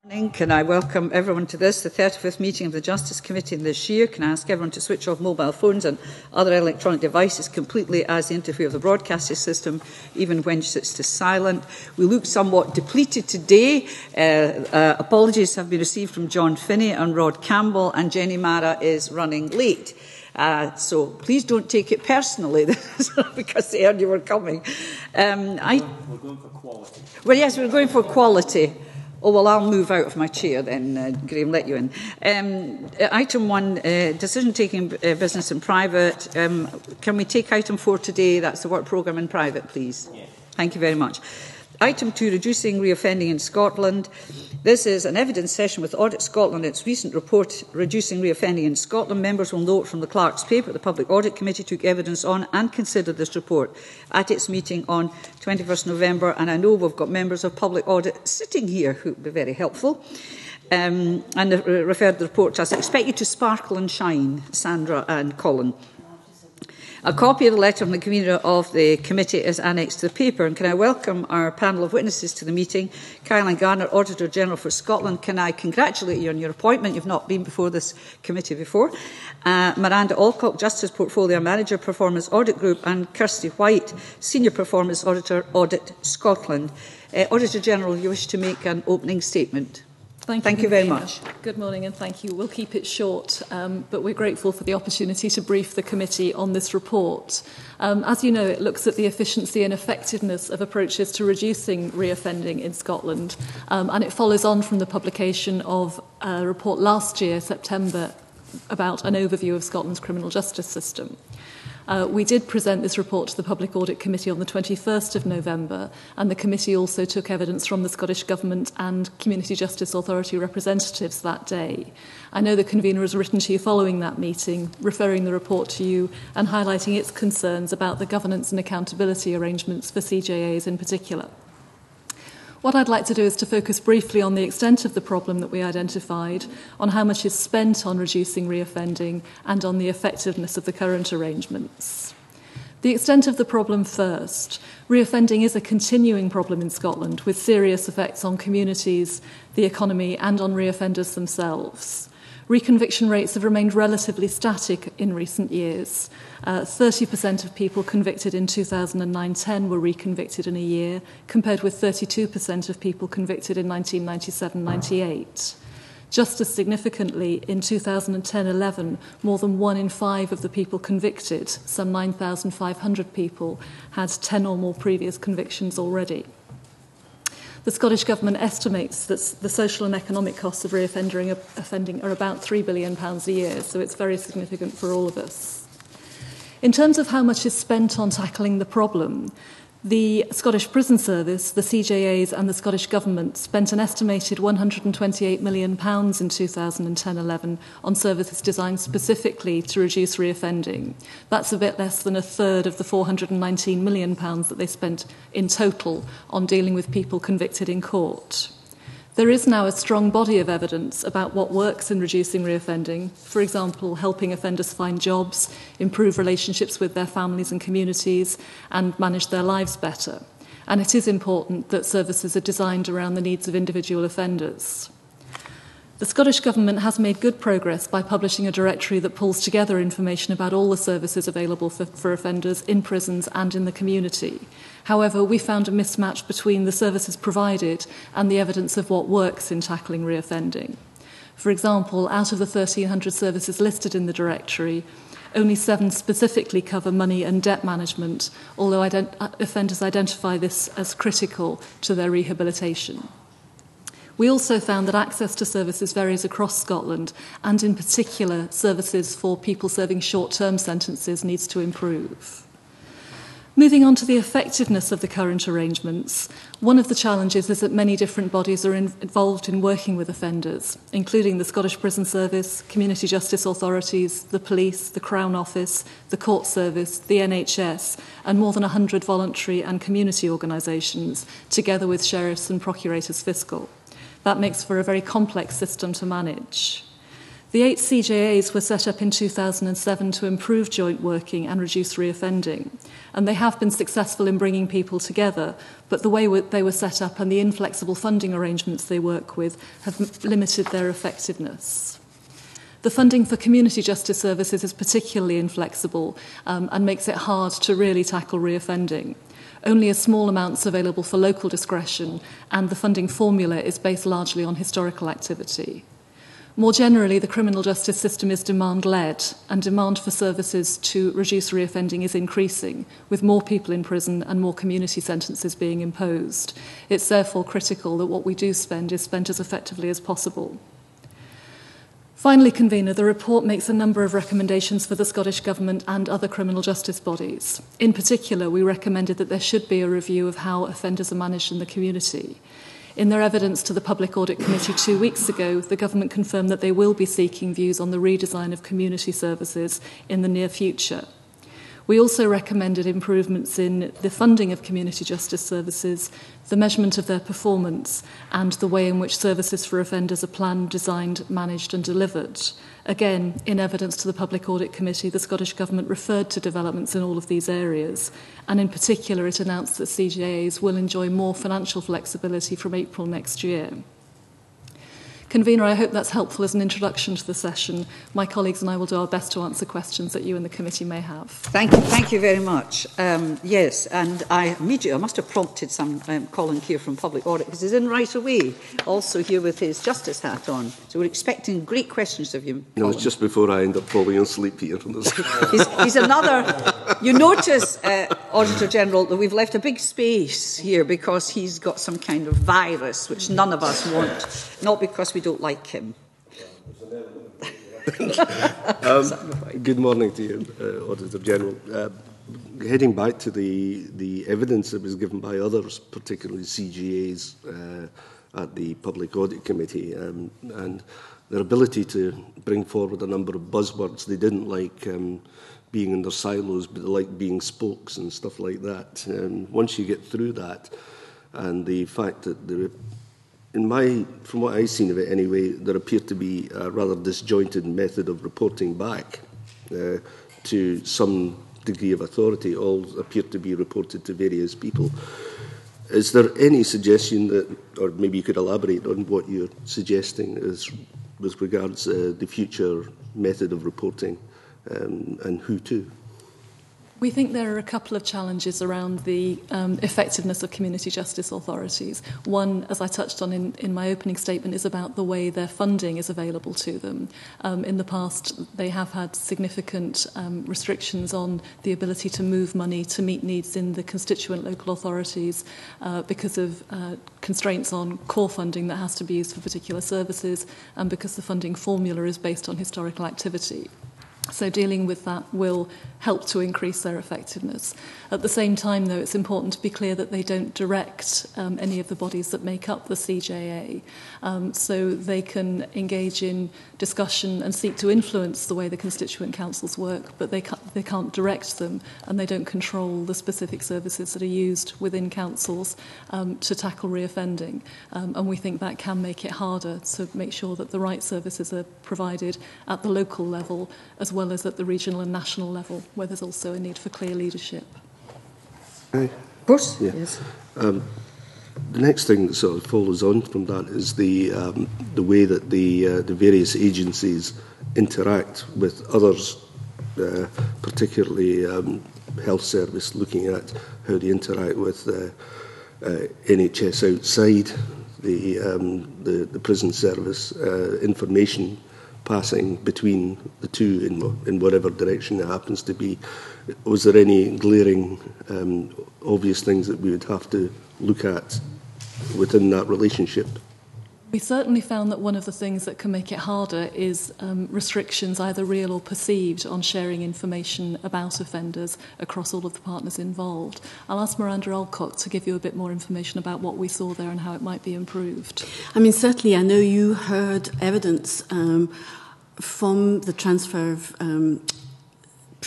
Morning. Can I welcome everyone to this, the 35th meeting of the Justice Committee this year. Can I ask everyone to switch off mobile phones and other electronic devices completely as they interfere with the broadcasting system, even when it's to silent. We look somewhat depleted today. Apologies have been received from John Finney and Rod Campbell, and Jenny Mara is running late. So please don't take it personally because they heard you were coming. We're going for quality. Well, yes, we're going for quality. Oh, well, I'll move out of my chair then, Graham, let you in. Item 1, decision-taking business in private. Can we take item 4 today? That's the work programme in private, please. Yes. Thank you very much. Item 2, reducing reoffending in Scotland. This is an evidence session with Audit Scotland. Its recent report, Reducing Reoffending in Scotland. Members will note from the Clerk's paper the Public Audit Committee took evidence on and considered this report at its meeting on 21st November. And I know we've got members of Public Audit sitting here who would be very helpful. And referred the report to us. I expect you to sparkle and shine, Sandra and Colin. A copy of the letter from the convener of the committee is annexed to the paper. And can I welcome our panel of witnesses to the meeting? Caroline Gardner, Auditor General for Scotland. Can I congratulate you on your appointment? You've not been before this committee before. Miranda Alcock, Justice Portfolio Manager, Performance Audit Group, and Kirsty White, Senior Performance Auditor, Audit Scotland. Auditor General, you wish to make an opening statement? Thank you very much. Good morning and thank you. We'll keep it short, but we're grateful for the opportunity to brief the committee on this report. As you know, it looks at the efficiency and effectiveness of approaches to reducing reoffending in Scotland, and it follows on from the publication of a report last year, September, about an overview of Scotland's criminal justice system. We did present this report to the Public Audit Committee on the 21st of November, and the committee also took evidence from the Scottish Government and Community Justice Authority representatives that day. I know the convener has written to you following that meeting, referring the report to you and highlighting its concerns about the governance and accountability arrangements for CJAs in particular. What I'd like to do is to focus briefly on the extent of the problem that we identified, on how much is spent on reducing reoffending, and on the effectiveness of the current arrangements. The extent of the problem first. Reoffending is a continuing problem in Scotland, with serious effects on communities, the economy, and on reoffenders themselves. Reconviction rates have remained relatively static in recent years. 30% of people convicted in 2009-10 were reconvicted in a year, compared with 32% of people convicted in 1997-98. Just as significantly, in 2010-11, more than 1 in 5 of the people convicted, some 9,500 people, had 10 or more previous convictions already. The Scottish Government estimates that the social and economic costs of reoffending are about £3 billion a year, so it's very significant for all of us. In terms of how much is spent on tackling the problem, the Scottish Prison Service, the CJAs and the Scottish Government spent an estimated £128 million in 2010-11 on services designed specifically to reduce reoffending. That's a bit less than a third of the £419 million that they spent in total on dealing with people convicted in court. There is now a strong body of evidence about what works in reducing reoffending, for example, helping offenders find jobs, improve relationships with their families and communities, and manage their lives better. And it is important that services are designed around the needs of individual offenders. The Scottish Government has made good progress by publishing a directory that pulls together information about all the services available for offenders in prisons and in the community. However, we found a mismatch between the services provided and the evidence of what works in tackling reoffending. For example, out of the 1,300 services listed in the directory, only 7 specifically cover money and debt management, although offenders identify this as critical to their rehabilitation. We also found that access to services varies across Scotland, and in particular, services for people serving short-term sentences needs to improve. Moving on to the effectiveness of the current arrangements, one of the challenges is that many different bodies are involved in working with offenders, including the Scottish Prison Service, community justice authorities, the police, the Crown Office, the Court Service, the NHS, and more than 100 voluntary and community organisations, together with sheriffs and procurators fiscal. That makes for a very complex system to manage. The 8 CJAs were set up in 2007 to improve joint working and reduce reoffending, and they have been successful in bringing people together, but the way they were set up and the inflexible funding arrangements they work with have limited their effectiveness. The funding for community justice services is particularly inflexible and makes it hard to really tackle reoffending. Only a small amount's available for local discretion, and the funding formula is based largely on historical activity. More generally, the criminal justice system is demand-led, and demand for services to reduce reoffending is increasing, with more people in prison and more community sentences being imposed. It's therefore critical that what we do spend is spent as effectively as possible. Finally, Convener, the report makes a number of recommendations for the Scottish Government and other criminal justice bodies. In particular, we recommended that there should be a review of how offenders are managed in the community. In their evidence to the Public Audit Committee 2 weeks ago, the Government confirmed that they will be seeking views on the redesign of community services in the near future. We also recommended improvements in the funding of community justice services, the measurement of their performance, and the way in which services for offenders are planned, designed, managed and delivered. Again, in evidence to the Public Audit Committee, the Scottish Government referred to developments in all of these areas, and in particular it announced that CJAs will enjoy more financial flexibility from April next year. Convener, I hope that's helpful as an introduction to the session. My colleagues and I will do our best to answer questions that you and the committee may have. Thank you very much. Yes, and I must have prompted some Colin Keir from Public Audit, because he's in right away, also here with his justice hat on. So we're expecting great questions of you, No, Colin. it's just before I end up falling asleep here. He's another... You notice, Auditor General, that we've left a big space here because he's got some kind of virus, which none of us want, not because we don't like him. Good morning to you, Auditor General. Heading back to the evidence that was given by others, particularly CGAs at the Public Audit Committee, and their ability to bring forward a number of buzzwords. They didn't like being in their silos, but they liked being spokes and stuff like that. Once you get through that, and the fact that there, from what I've seen of it anyway, there appeared to be a rather disjointed method of reporting back to some degree of authority. All appeared to be reported to various people. Is there any suggestion that, or maybe you could elaborate on what you're suggesting is with regards to the future method of reporting and who to? We think there are a couple of challenges around the effectiveness of community justice authorities. One, as I touched on in my opening statement, is about the way their funding is available to them. In the past, they have had significant restrictions on the ability to move money to meet needs in the constituent local authorities because of constraints on core funding that has to be used for particular services, and because the funding formula is based on historical activity. So dealing with that will help to increase their effectiveness. At the same time, though, it's important to be clear that they don't direct any of the bodies that make up the CJA. So they can engage in discussion and seek to influence the way the constituent councils work, but they can't direct them, and they don't control the specific services that are used within councils to tackle reoffending. And we think that can make it harder to make sure that the right services are provided at the local level as well as at the regional and national level, where there's also a need for clear leadership. Of course, yeah. Yes. The next thing that sort of follows on from that is the way that the various agencies interact with others, particularly health service, looking at how they interact with NHS outside the prison service, information passing between the two in whatever direction it happens to be. Was there any glaring, obvious things that we would have to look at within that relationship? We certainly found that one of the things that can make it harder is restrictions, either real or perceived, on sharing information about offenders across all of the partners involved. I'll ask Miranda Alcock to give you a bit more information about what we saw there and how it might be improved. I mean, certainly I know you heard evidence from the transfer of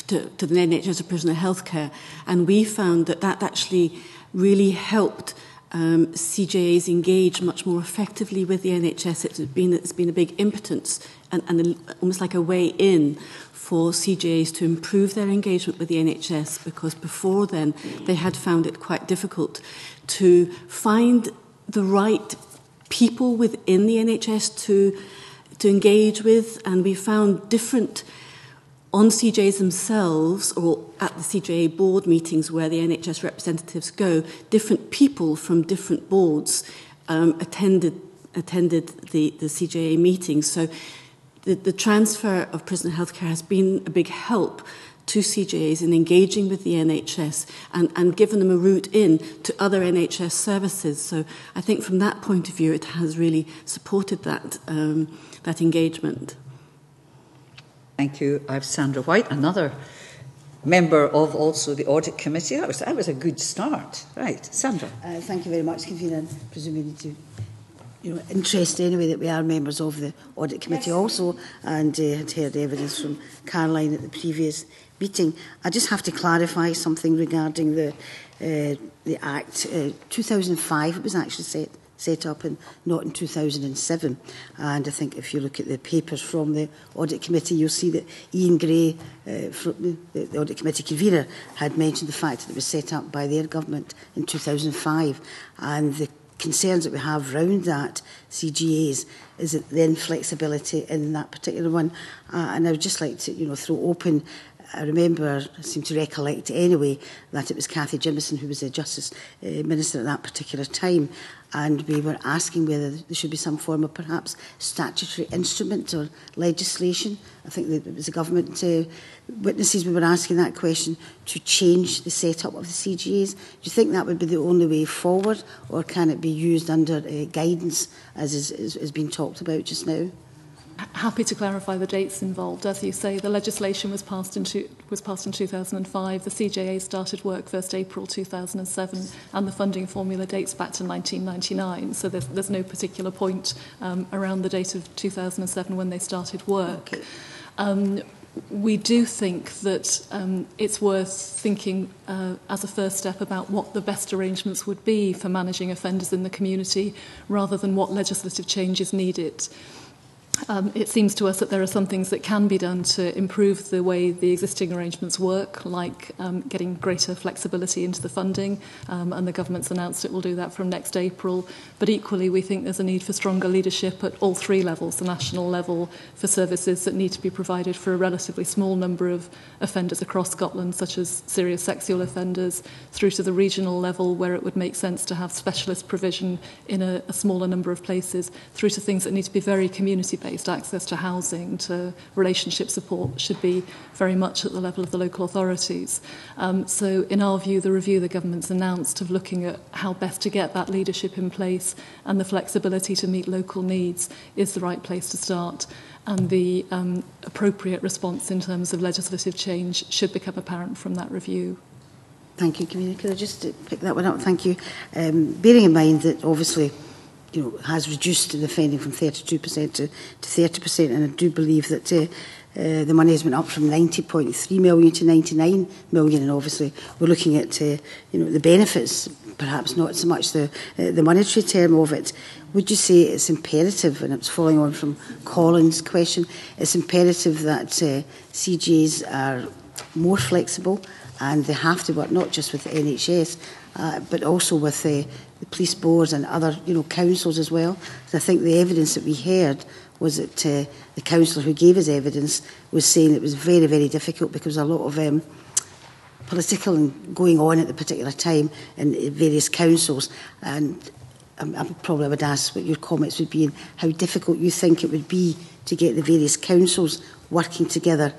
to the NHS of prisoner healthcare, and we found that actually really helped CJAs engage much more effectively with the NHS. It's been a big impotence and almost like a way in for CJAs to improve their engagement with the NHS, because before then they had found it quite difficult to find the right people within the NHS to engage with, and we found different on CJAs themselves, or at the CJA board meetings where the NHS representatives go, different people from different boards attended the CJA meetings. So the transfer of prisoner healthcare has been a big help to CJAs in engaging with the NHS and given them a route in to other NHS services. So I think from that point of view, it has really supported that engagement. Thank you. I have Sandra White, another member of also the Audit Committee. That was a good start. Right, Sandra. Thank you very much, Convener, and presumably to interest anyway that we are members of the Audit Committee also, and had heard evidence from Caroline at the previous meeting. I just have to clarify something regarding the Act. 2005 it was actually set up, and not in 2007. And I think if you look at the papers from the Audit Committee, you'll see that Ian Gray, from the Audit Committee convener, had mentioned the fact that it was set up by their government in 2005. And the concerns that we have around that CGAs is that then flexibility in that particular one. And I would just like to throw open, I remember, I seem to recollect anyway, that it was Cathy Jimison who was the Justice Minister at that particular time, and we were asking whether there should be some form of perhaps statutory instrument or legislation. I think that it was the government witnesses we were asking that question, to change the setup of the CGAs. Do you think that would be the only way forward, or can it be used under guidance as is being talked about just now? Happy to clarify the dates involved. As you say, the legislation was passed in 2005. The CJA started work 1st April 2007, and the funding formula dates back to 1999. So there's no particular point around the date of 2007 when they started work. Okay. We do think that it's worth thinking as a first step about what the best arrangements would be for managing offenders in the community, rather than what legislative change is needed. It seems to us that there are some things that can be done to improve the way the existing arrangements work, like getting greater flexibility into the funding, and the government's announced it will do that from next April. But equally, we think there's a need for stronger leadership at all three levels: the national level for services that need to be provided for a relatively small number of offenders across Scotland, such as serious sexual offenders, through to the regional level, where it would make sense to have specialist provision in a smaller number of places, through to things that need to be very community-based. Access to housing, to relationship support, should be very much at the level of the local authorities. So in our view, the review the government's announced of looking at how best to get that leadership in place and the flexibility to meet local needs is the right place to start. And the appropriate response in terms of legislative change should become apparent from that review. Thank you, Convener. Could I just pick that one up? Thank you. Bearing in mind that obviously has reduced the funding from 32% to 30%, and I do believe that the money has went up from 90.3 million to 99 million, and obviously we're looking at the benefits, perhaps not so much the monetary term of it. Would you say it's imperative, and it's following on from Colin's question, it's imperative that CGAs are more flexible, and they have to work not just with the NHS, but also with the police boards and other councils as well? So I think the evidence that we heard was that the councillor who gave us evidence was saying it was very, very difficult because there was a lot of political going on at the particular time in various councils. And I probably would ask what your comments would be and how difficult you think it would be to get the various councils working together,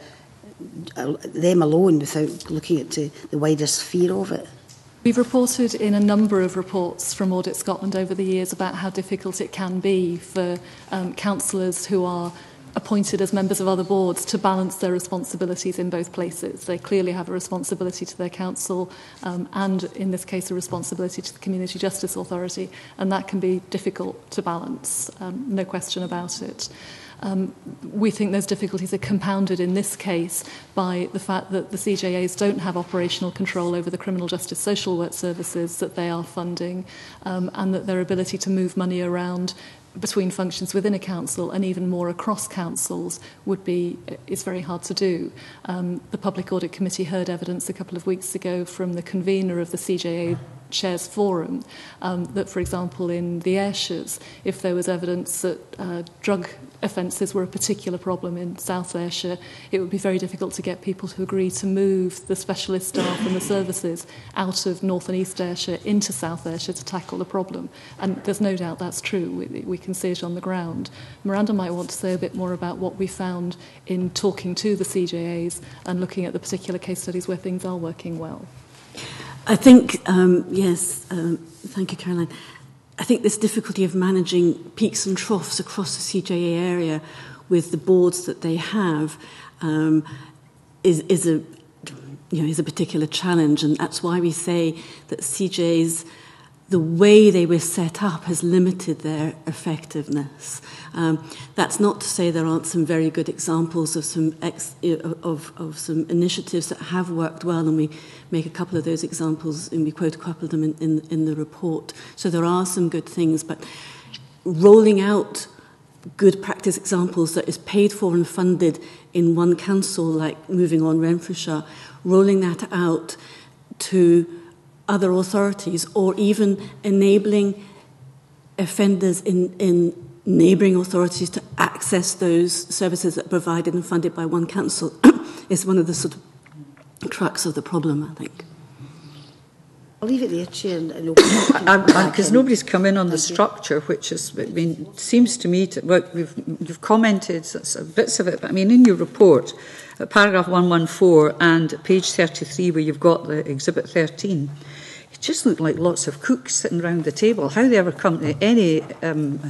them alone, without looking at the wider sphere of it. We've reported in a number of reports from Audit Scotland over the years about how difficult it can be for councillors who are appointed as members of other boards to balance their responsibilities in both places. They clearly have a responsibility to their council and, in this case, a responsibility to the Community Justice Authority, and that can be difficult to balance, no question about it. We think those difficulties are compounded in this case by the fact that the CJAs don't have operational control over the criminal justice social work services that they are funding, and that their ability to move money around between functions within a council and even more across councils is very hard to do. The Public Audit Committee heard evidence a couple of weeks ago from the convener of the CJA Chairs Forum that, for example, in the Ayrshires, if there was evidence that drug offences were a particular problem in South Ayrshire, it would be very difficult to get people to agree to move the specialist staff and the services out of North and East Ayrshire into South Ayrshire to tackle the problem. And there's no doubt that's true. We can see it on the ground. Miranda might want to say a bit more about what we found in talking to the CJAs and looking at the particular case studies where things are working well. I think, thank you, Caroline. I think this difficulty of managing peaks and troughs across the CJA area with the boards that they have is a particular challenge, and that's why we say that CJAs, the way they were set up, has limited their effectiveness. That's not to say there aren't some very good examples of some some initiatives that have worked well, and we make a couple of those examples, and we quote a couple of them in the report. So there are some good things, but rolling out good practice examples that is paid for and funded in one council, like Moving On Renfrewshire, rolling that out to other authorities, or even enabling offenders in neighbouring authorities to access those services that are provided and funded by one council is one of the sort of crux of the problem, I think. I'll leave it there, Chair, and open because nobody's come in on the structure, which is, seems to me you've commented bits of it, but I mean, in your report, paragraph 114 and page 33, where you've got the exhibit 13, it just looked like lots of cooks sitting around the table. How they ever come to anything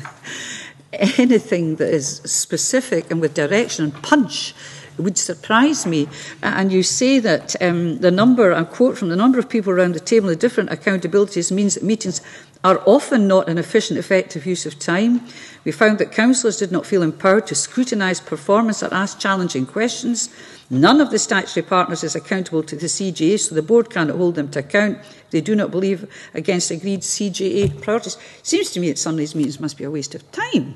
that is specific and with direction and punch would surprise me. And you say that the number, I quote from the number of people around the table, the different accountabilities means that meetings are often not an efficient, effective use of time. We found that councillors did not feel empowered to scrutinise performance or ask challenging questions. None of the statutory partners is accountable to the CJA, so the board cannot hold them to account if they do not believe against agreed CJA priorities. It seems to me that some of these meetings must be a waste of time.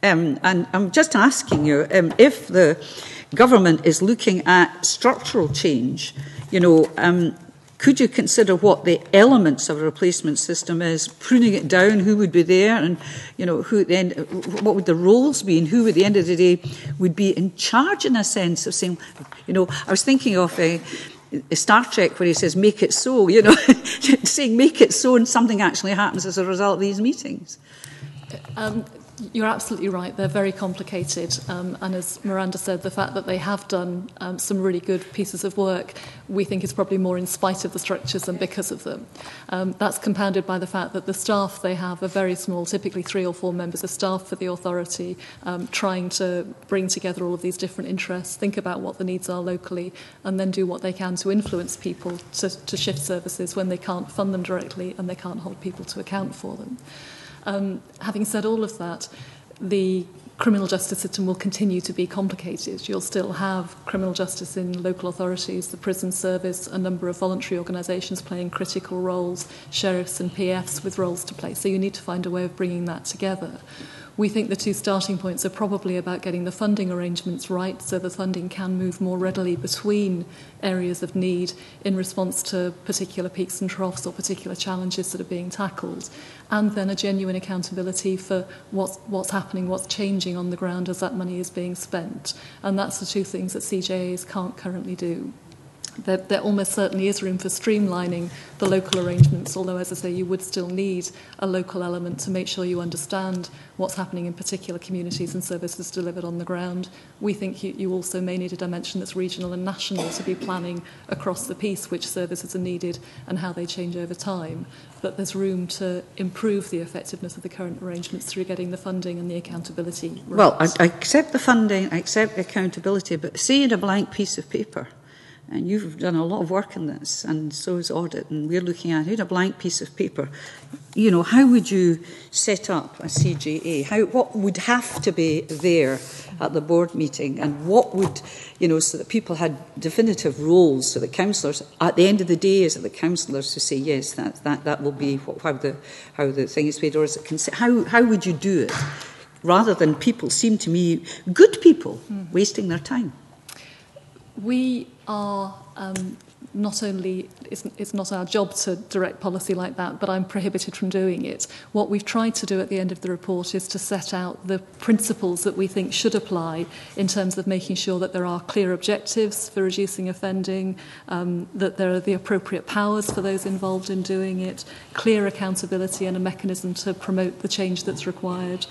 And I'm just asking you, if the government is looking at structural change, could you consider what the elements of a replacement system is, pruning it down, who would be there, and who then, what would the roles be, and who at the end of the day would be in charge, in a sense of saying, I was thinking of a Star Trek where he says, make it so, saying make it so, and something actually happens as a result of these meetings. You're absolutely right. They're very complicated. And as Miranda said, the fact that they have done some really good pieces of work, we think is probably more in spite of the structures than because of them. That's compounded by the fact that the staff they have are very small, typically 3 or 4 members of staff for the authority, trying to bring together all of these different interests, think about what the needs are locally, and then do what they can to influence people to shift services when they can't fund them directly and they can't hold people to account for them. Having said all of that, the criminal justice system will continue to be complicated. You'll still have criminal justice in local authorities, the prison service, a number of voluntary organisations playing critical roles, sheriffs and PFs with roles to play. So you need to find a way of bringing that together. We think the 2 starting points are probably about getting the funding arrangements right so the funding can move more readily between areas of need in response to particular peaks and troughs or particular challenges that are being tackled, and then a genuine accountability for what's happening, what's changing on the ground as that money is being spent. And that's the 2 things that CJAs can't currently do. there almost certainly is room for streamlining the local arrangements, although, as I say, you would still need a local element to make sure you understand what's happening in particular communities and services delivered on the ground. We think you also may need a dimension that's regional and national to be planning across the piece which services are needed and how they change over time. But there's room to improve the effectiveness of the current arrangements through getting the funding and the accountability right. Well, I accept the funding, I accept the accountability, but see in a blank piece of paper, and you've done a lot of work in this, and so is Audit, and we're looking at it, a blank piece of paper. You know, how would you set up a CJA? What would have to be there at the board meeting, and what would, you know, so that people had definitive roles, so that councillors, at the end of the day, is it the councillors who say, yes, that will be how the thing is paid, or is it how would you do it? Rather than people seem to me, good people, wasting their time. We are not only, it's not our job to direct policy like that, but I'm prohibited from doing it. What we've tried to do at the end of the report is to set out the principles that we think should apply in terms of making sure that there are clear objectives for reducing offending, that there are the appropriate powers for those involved in doing it, clear accountability and a mechanism to promote the change that's required,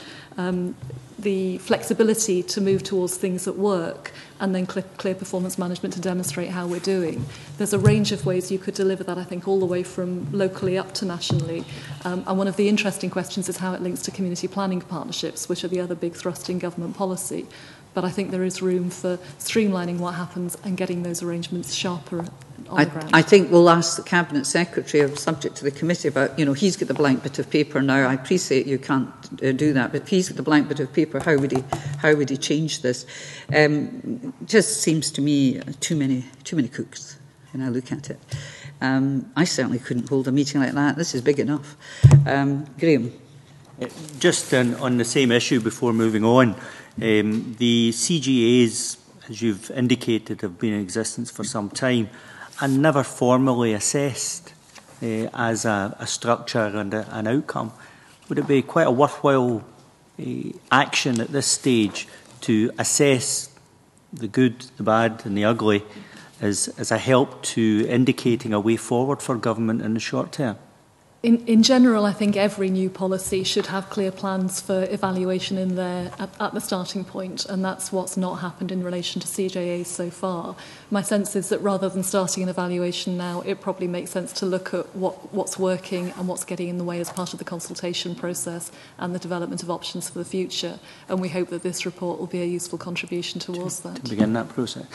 the flexibility to move towards things that work, and then clear performance management to demonstrate how we're doing. There's a range of ways you could deliver that, I think, all the way from locally up to nationally. And one of the interesting questions is how it links to community planning partnerships, which are the other big thrust in government policy. But I think there is room for streamlining what happens and getting those arrangements sharper on the ground. I think we'll ask the Cabinet Secretary, subject to the committee, about, you know, he's got the blank bit of paper now. I appreciate you can't do that, but if he's got the blank bit of paper, how would he change this? Just seems to me too many cooks when I look at it. I certainly couldn't hold a meeting like that. This is big enough. Graham. Just on the same issue before moving on, the CGAs, as you've indicated, have been in existence for some time and never formally assessed as a structure and an outcome. Would it be quite a worthwhile action at this stage to assess the good, the bad and the ugly as a help to indicating a way forward for government in the short term? In general, I think every new policy should have clear plans for evaluation in there at the starting point, and that's what's not happened in relation to CJAs so far. My sense is that rather than starting an evaluation now, it probably makes sense to look at what's working and what's getting in the way as part of the consultation process and the development of options for the future. And we hope that this report will be a useful contribution towards that. To begin that process.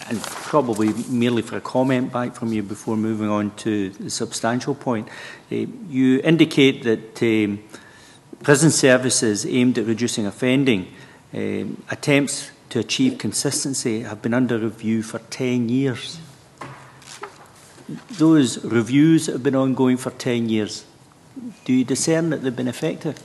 And probably merely for a comment back from you before moving on to the substantial point. You indicate that prison services aimed at reducing offending, attempts to achieve consistency have been under review for 10 years. Those reviews have been ongoing for 10 years. Do you discern that they've been effective?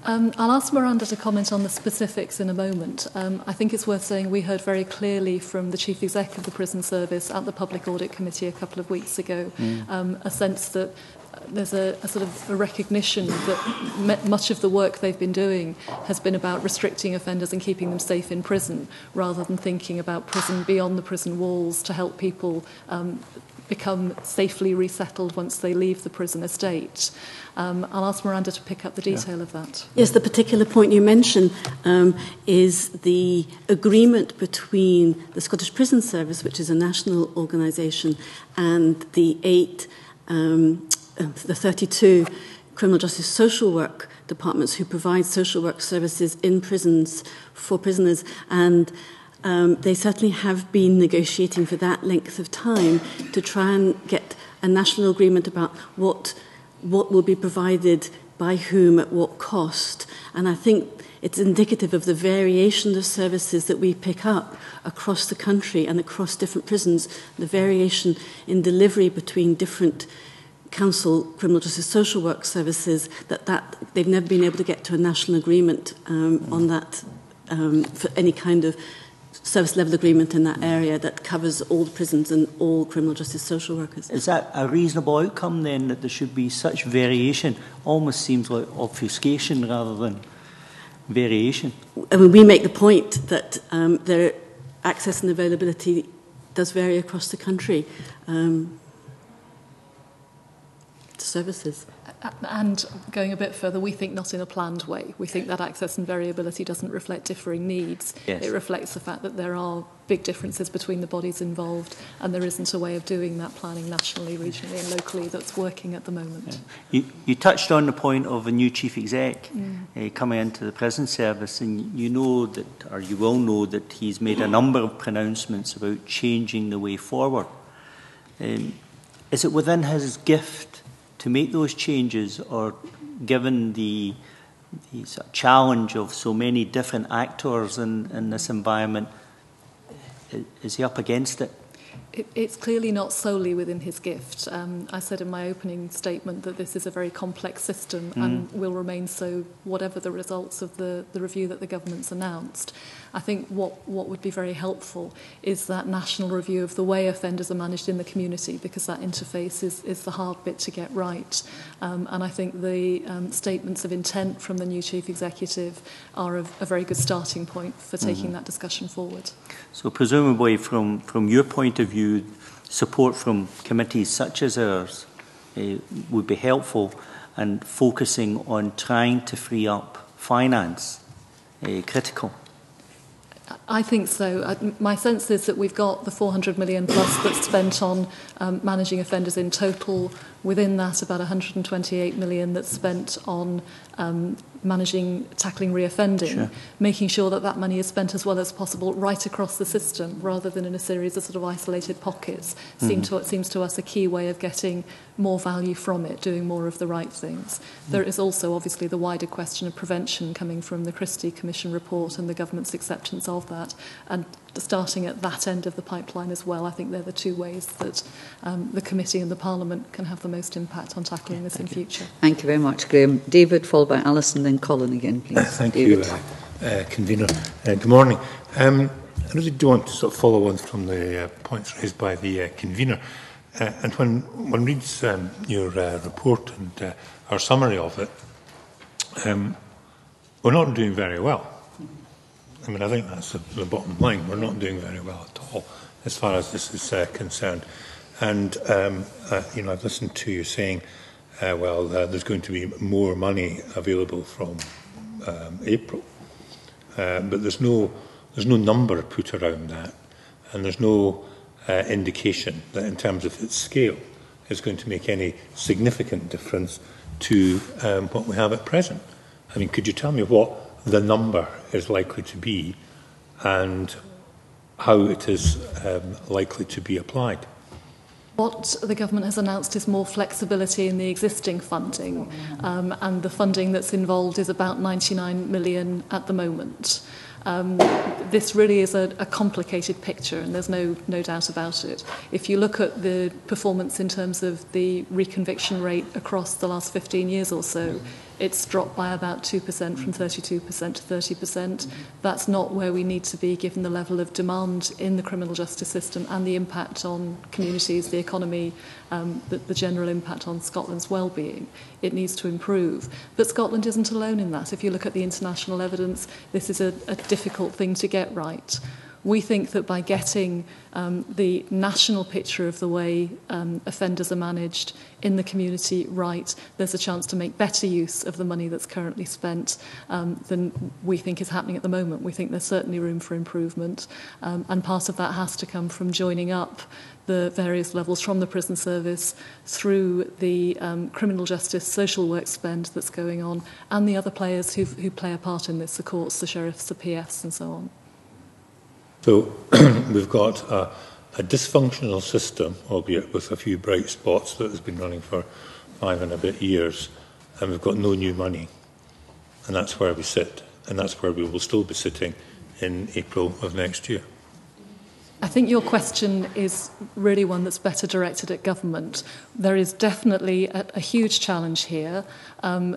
I'll ask Miranda to comment on the specifics in a moment. I think it's worth saying we heard very clearly from the Chief Exec of the Prison Service at the Public Audit Committee a couple of weeks ago, a sense that there's a sort of a recognition that much of the work they've been doing has been about restricting offenders and keeping them safe in prison, rather than thinking about prison beyond the prison walls to help people become safely resettled once they leave the prison estate. I'll ask Miranda to pick up the detail of that. Yes, the particular point you mentioned is the agreement between the Scottish Prison Service, which is a national organisation, and the 32 criminal justice social work departments who provide social work services in prisons for prisoners. And they certainly have been negotiating for that length of time to try and get a national agreement about what will be provided by whom at what cost. And I think it's indicative of the variation of services that we pick up across the country and across different prisons, the variation in delivery between different council criminal justice social work services, that they've never been able to get to a national agreement on that for any kind of service level agreement in that area that covers all the prisons and all criminal justice social workers. Is that a reasonable outcome then, that there should be such variation? Almost seems like obfuscation rather than variation. I mean, we make the point that their access and availability does vary across the country. Services. And going a bit further, we think not in a planned way. We think that access and variability doesn't reflect differing needs. Yes. It reflects the fact that there are big differences between the bodies involved, and there isn't a way of doing that planning nationally, regionally and locally that's working at the moment. Yeah. You touched on the point of a new chief exec coming into the prison service, and you know that, or you will know that he's made a number of pronouncements about changing the way forward. Is it within his gift to make those changes, or given the sort of challenge of so many different actors in this environment, is he up against it? It's clearly not solely within his gift. I said in my opening statement that this is a very complex system and will remain so whatever the results of the review that the government's announced. I think what would be very helpful is that national review of the way offenders are managed in the community, because that interface is the hard bit to get right. And I think the statements of intent from the new chief executive are a very good starting point for taking that discussion forward. So presumably from your point of view, support from committees such as ours would be helpful, and focusing on trying to free up finance critical. I think so. My sense is that we've got the 400 million plus that's spent on managing offenders in total. Within that, about 128 million that's spent on tackling reoffending, making sure that that money is spent as well as possible right across the system, rather than in a series of sort of isolated pockets. Seems to us a key way of getting more value from it, doing more of the right things. There is also obviously the wider question of prevention coming from the Christie Commission report and the government's acceptance of that, and starting at that end of the pipeline as well. I think they're the two ways that the committee and the Parliament can have the most impact on tackling this in future. Thank you very much, Graham. David, followed by Alison, then Colin again, please. Thank David. you, Convener. Good morning. I really do want to sort of follow on from the points raised by the Convener. And when one reads your report and our summary of it, we're not doing very well. I mean, I think that's the bottom line. We're not doing very well at all as far as this is concerned. And, I've listened to you saying, there's going to be more money available from April. But there's no number put around that. And there's no indication that in terms of its scale is going to make any significant difference to what we have at present. I mean, could you tell me what the number is likely to be and how it is likely to be applied? What the government has announced is more flexibility in the existing funding, and the funding that's involved is about 99 million at the moment. This really is a complicated picture, and there's no doubt about it. If you look at the performance in terms of the reconviction rate across the last 15 years or so, it's dropped by about 2% from 32% to 30%. That's not where we need to be given the level of demand in the criminal justice system and the impact on communities, the economy, the general impact on Scotland's well-being. It needs to improve. But Scotland isn't alone in that. If you look at the international evidence, this is a difficult thing to get right. We think that by getting the national picture of the way offenders are managed in the community right, there's a chance to make better use of the money that's currently spent than we think is happening at the moment. We think there's certainly room for improvement, and part of that has to come from joining up the various levels from the prison service through the criminal justice social work spend that's going on, and the other players who play a part in this, the courts, the sheriffs, the PS and so on. So we've got a dysfunctional system, albeit with a few bright spots, that has been running for 5 and a bit years, and we've got no new money. And that's where we sit, and that's where we will still be sitting in April of next year. I think your question is really one that's better directed at government. There is definitely a huge challenge here.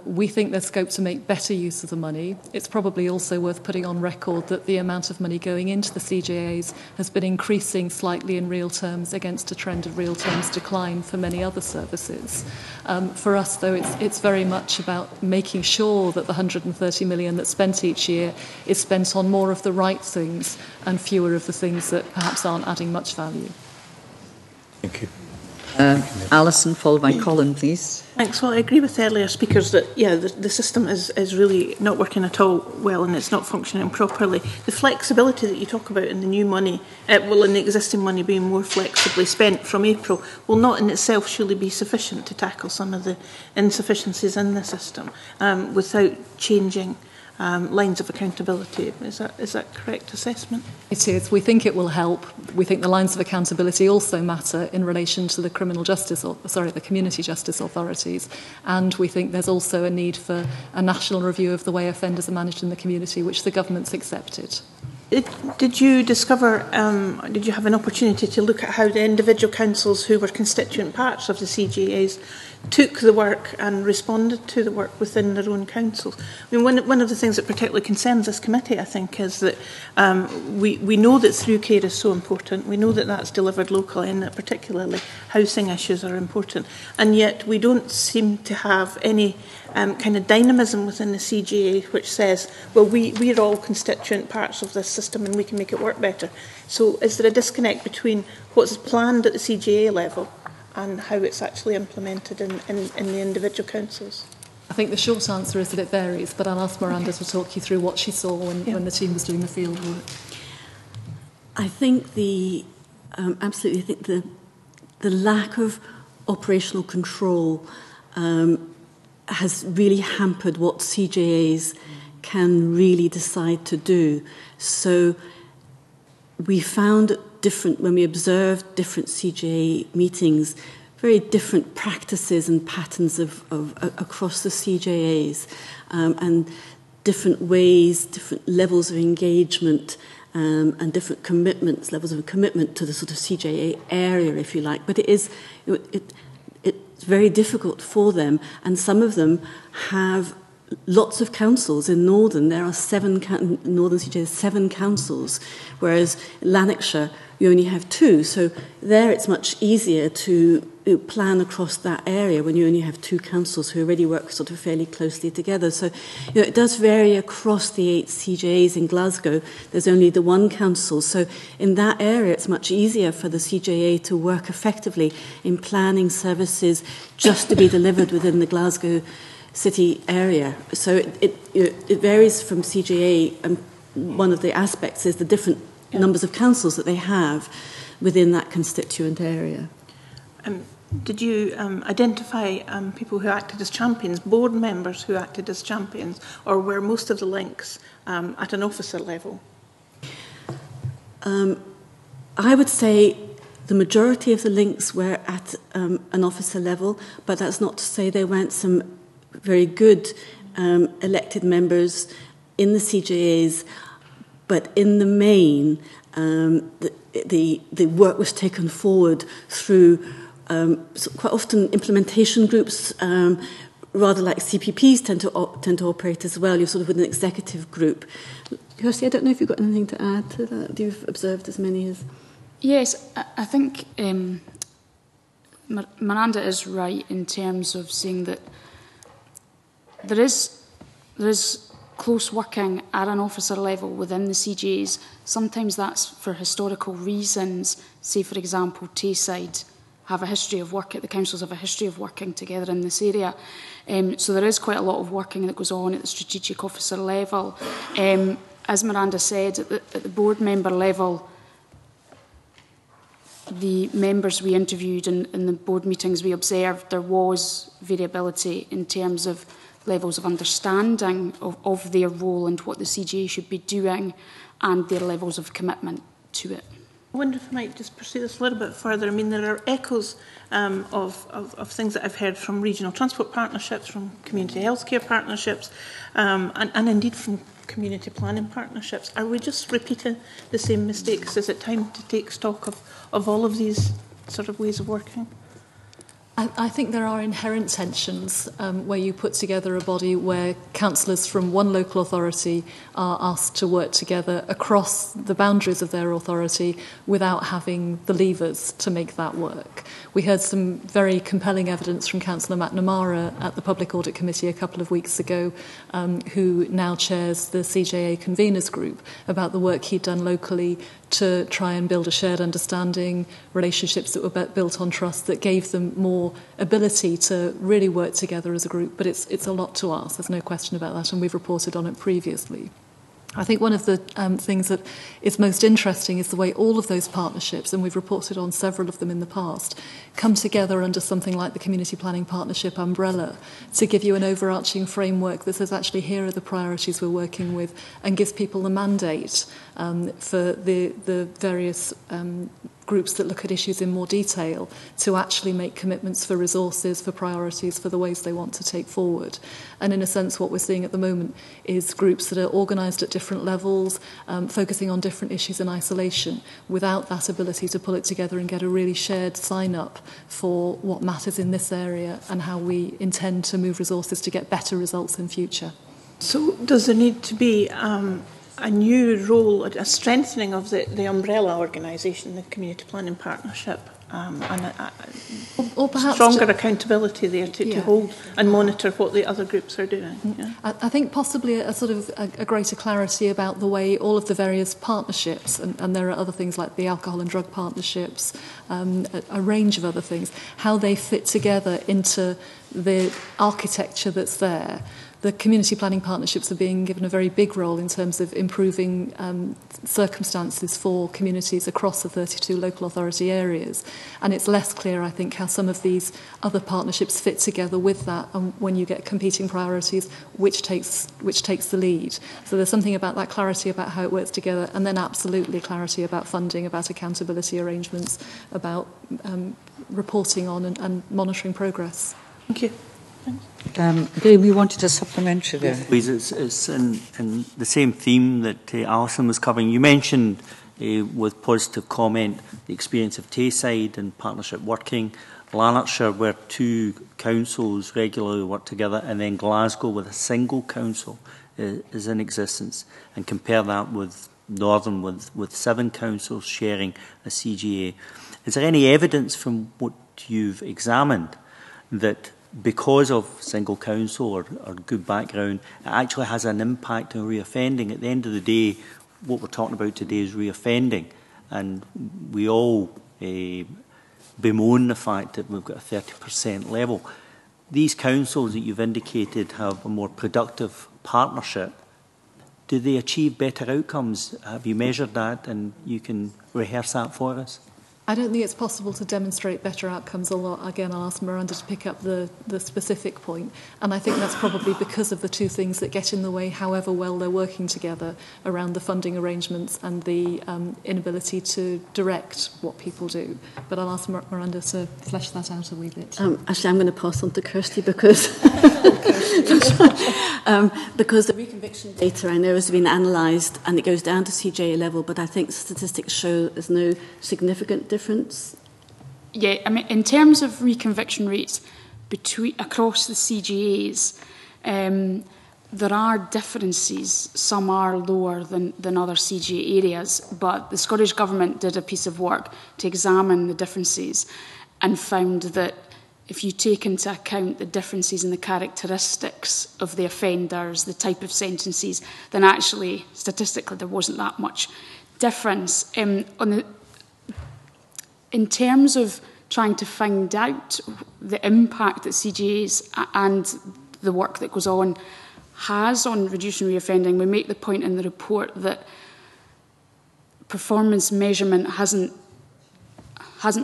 We think there's scope to make better use of the money. It's probably also worth putting on record that the amount of money going into the CJAs has been increasing slightly in real terms against a trend of real terms decline for many other services. For us, though, it's very much about making sure that the 130 million that's spent each year is spent on more of the right things and fewer of the things that perhaps perhaps aren't adding much value. Thank you. Alison, followed by Colin, please. Thanks. Well, I agree with earlier speakers that, the system is really not working at all well and it's not functioning properly. The flexibility that you talk about in the new money, in the existing money being more flexibly spent from April, will not in itself surely be sufficient to tackle some of the insufficiencies in the system without changing lines of accountability. Is that correct assessment? It is. We think it will help. We think the lines of accountability also matter in relation to the the community justice authorities, and we think there's also a need for a national review of the way offenders are managed in the community, which the government's accepted. Did you discover, did you have an opportunity to look at how the individual councils who were constituent parts of the CGAs took the work and responded to the work within their own councils? I mean, one of the things that particularly concerns this committee, I think, is that we know that through care is so important. We know that that's delivered locally and that particularly housing issues are important. And yet we don't seem to have any kind of dynamism within the CGA which says, well, we're all constituent parts of this system and we can make it work better. So is there a disconnect between what's planned at the CGA level and how it's actually implemented in the individual councils? I think the short answer is that it varies, but I'll ask Miranda to talk you through what she saw when the team was doing the field work. I think absolutely, I think the lack of operational control has really hampered what CJAs can really decide to do. So we found when we observed different CJA meetings, very different practices and patterns across the CJAs, and different ways, different levels of engagement, and different levels of commitment to the sort of CJA area, if you like. But it's very difficult for them, and some of them have lots of councils. In Northern, there are Northern CJA, 7 councils, whereas in Lanarkshire, you only have 2. So there it's much easier to plan across that area when you only have 2 councils who already work sort of fairly closely together. So it does vary across the 8 CJAs. In Glasgow, there's only the 1 council. So in that area, it's much easier for the CJA to work effectively in planning services just to be delivered within the Glasgow city area. So it varies from CJA, and one of the aspects is the different numbers of councils that they have within that constituent area. Did you identify people who acted as champions, board members who acted as champions, or were most of the links at an officer level? I would say the majority of the links were at an officer level, but that's not to say there weren't some very good elected members in the CJAs, but in the main, the work was taken forward through quite often implementation groups, rather like CPPs tend to operate as well. You're sort of with an executive group. Kirsty, I don't know if you've got anything to add to that. You've observed as many as... Yes, I think Miranda is right in terms of saying that there is close working at an officer level within the CJAs. Sometimes that's for historical reasons. Say, for example, Tayside have a history of work, the councils have a history of working together in this area. So there is quite a lot of working that goes on at the strategic officer level. As Miranda said, at the board member level, the members we interviewed in the board meetings we observed, there was variability in terms of levels of understanding of their role and what the CJA should be doing and their levels of commitment to it. I wonder if I might just pursue this a little bit further. I mean, there are echoes of things that I've heard from regional transport partnerships, from community healthcare partnerships, and indeed from community planning partnerships. Are we just repeating the same mistakes? Is it time to take stock of all of these sort of ways of working? I think there are inherent tensions where you put together a body where councillors from one local authority are asked to work together across the boundaries of their authority without having the levers to make that work. We heard some very compelling evidence from Councillor McNamara at the Public Audit Committee a couple of weeks ago, who now chairs the CJA Conveners Group, about the work he'd done locally to try and build a shared understanding, relationships that were built on trust, that gave them more ability to really work together as a group. But it's a lot to ask, there's no question about that, and we've reported on it previously. I think one of the things that is most interesting is the way all of those partnerships, and we've reported on several of them in the past, come together under something like the Community Planning Partnership umbrella to give you an overarching framework that says, actually, here are the priorities we're working with, and gives people the mandate for the various groups that look at issues in more detail to actually make commitments for resources, for priorities, for the ways they want to take forward. And in a sense, what we're seeing at the moment is groups that are organised at different levels, focusing on different issues in isolation, without that ability to pull it together and get a really shared sign-up for what matters in this area and how we intend to move resources to get better results in future. So does there need to be a new role, a strengthening of the umbrella organisation, the Community Planning Partnership, and or perhaps stronger accountability there to hold and monitor what the other groups are doing? Yeah. I think possibly a sort of a greater clarity about the way all of the various partnerships, and there are other things like the alcohol and drug partnerships, a range of other things, how they fit together into the architecture that's there. The community planning partnerships are being given a very big role in terms of improving circumstances for communities across the 32 local authority areas. And it's less clear, I think, how some of these other partnerships fit together with that, and when you get competing priorities, which takes the lead. So there's something about that clarity about how it works together, and then absolutely clarity about funding, about accountability arrangements, about reporting on and monitoring progress. Thank you. Graham, you wanted a supplementary there. Yes, please. It's in the same theme that Alison was covering. You mentioned, with positive comment, the experience of Tayside and partnership working, Lanarkshire, where two councils regularly work together, and then Glasgow, with a single council is in existence. And compare that with Northern, with 7 councils sharing a CGA. Is there any evidence from what you've examined that because of single council or good background, it actually has an impact on reoffending? At the end of the day, what we're talking about today is reoffending, and we all bemoan the fact that we've got a 30% level. These councils that you've indicated have a more productive partnership. Do they achieve better outcomes? Have you measured that, and you can rehearse that for us? I don't think it's possible to demonstrate better outcomes, although, again, I'll ask Miranda to pick up the specific point. And I think that's probably because of the two things that get in the way, however well they're working together, around the funding arrangements and the inability to direct what people do. But I'll ask Miranda to flesh that out a wee bit. Actually, I'm going to pass on to Kirsty because because the reconviction data, I know, has been analysed and it goes down to CJA level, but I think statistics show there's no significant difference. Yeah, I mean, in terms of reconviction rates across the CGAs, there are differences. Some are lower than other CGA areas, but the Scottish Government did a piece of work to examine the differences and found that if you take into account the differences in the characteristics of the offenders, the type of sentences, then actually, statistically, there wasn't that much difference. In terms of trying to find out the impact that CGAs and the work that goes on has on reducing reoffending, we make the point in the report that performance measurement hasn't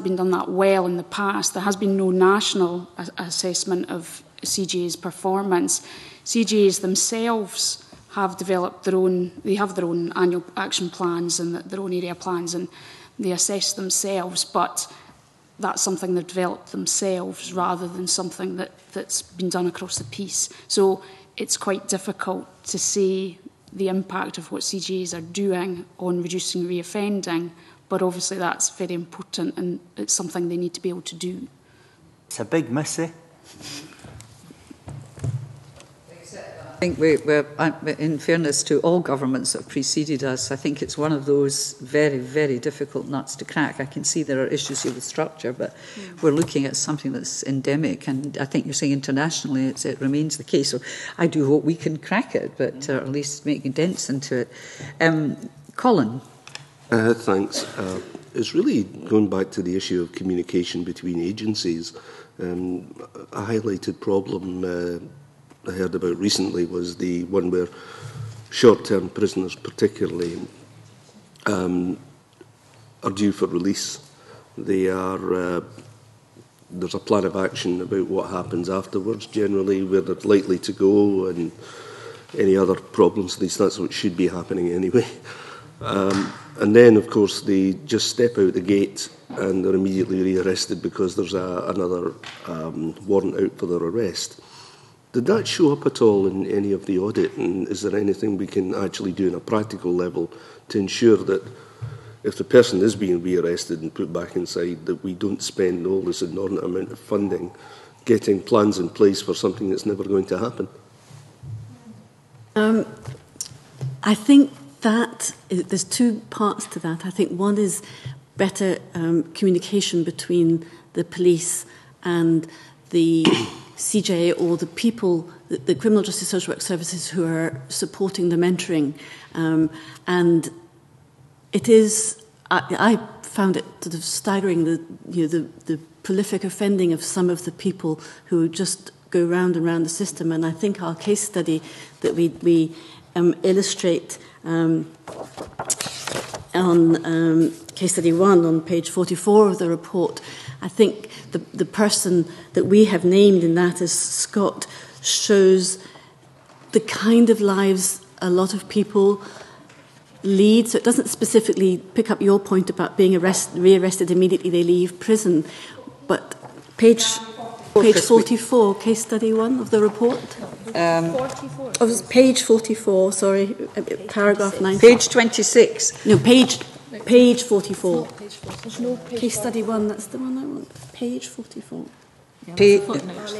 been done that well in the past. There has been no national assessment of CGA's performance. CGAs themselves have developed their own annual action plans and their own area plans, and they assess themselves, but that's something they've developed themselves rather than something that's been done across the piece. So it's quite difficult to say the impact of what CGAs are doing on reducing reoffending, but obviously that's very important and it's something they need to be able to do. It's a big miss, eh? I think we're, in fairness to all governments that have preceded us, I think it's one of those very, very difficult nuts to crack. I can see there are issues here with structure, but we're looking at something that's endemic, and I think you're saying internationally it remains the case. So I do hope we can crack it, but at least make dents into it. Colin. Thanks. It's really going back to the issue of communication between agencies. A highlighted problem I heard about recently was the one where short-term prisoners particularly are due for release. They are, there's a plan of action about what happens afterwards, generally, where they're likely to go and any other problems. At least that's what should be happening anyway. And then, of course, they just step out the gate and they're immediately rearrested because there's another warrant out for their arrest. Did that show up at all in any of the audit? And is there anything we can actually do on a practical level to ensure that if the person is being rearrested and put back inside, that we don't spend all this inordinate amount of funding getting plans in place for something that's never going to happen? I think that there's two parts to that. I think one is better communication between the police and the CJA or the people, the Criminal Justice Social Work Services who are supporting the mentoring. And it is, I found it sort of staggering, the prolific offending of some of the people who just go round and round the system. And I think our case study that we illustrate on case study 1 on page 44 of the report, I think the person that we have named in that as Scott shows the kind of lives a lot of people lead. So it doesn't specifically pick up your point about being rearrested immediately they leave prison, but page 44, case study 1 of the report. 44. Oh, page 44, sorry, paragraph 9. Page 26. No, page 44. Page 4. There's no page Case study 1, that's the one I want. Page 44.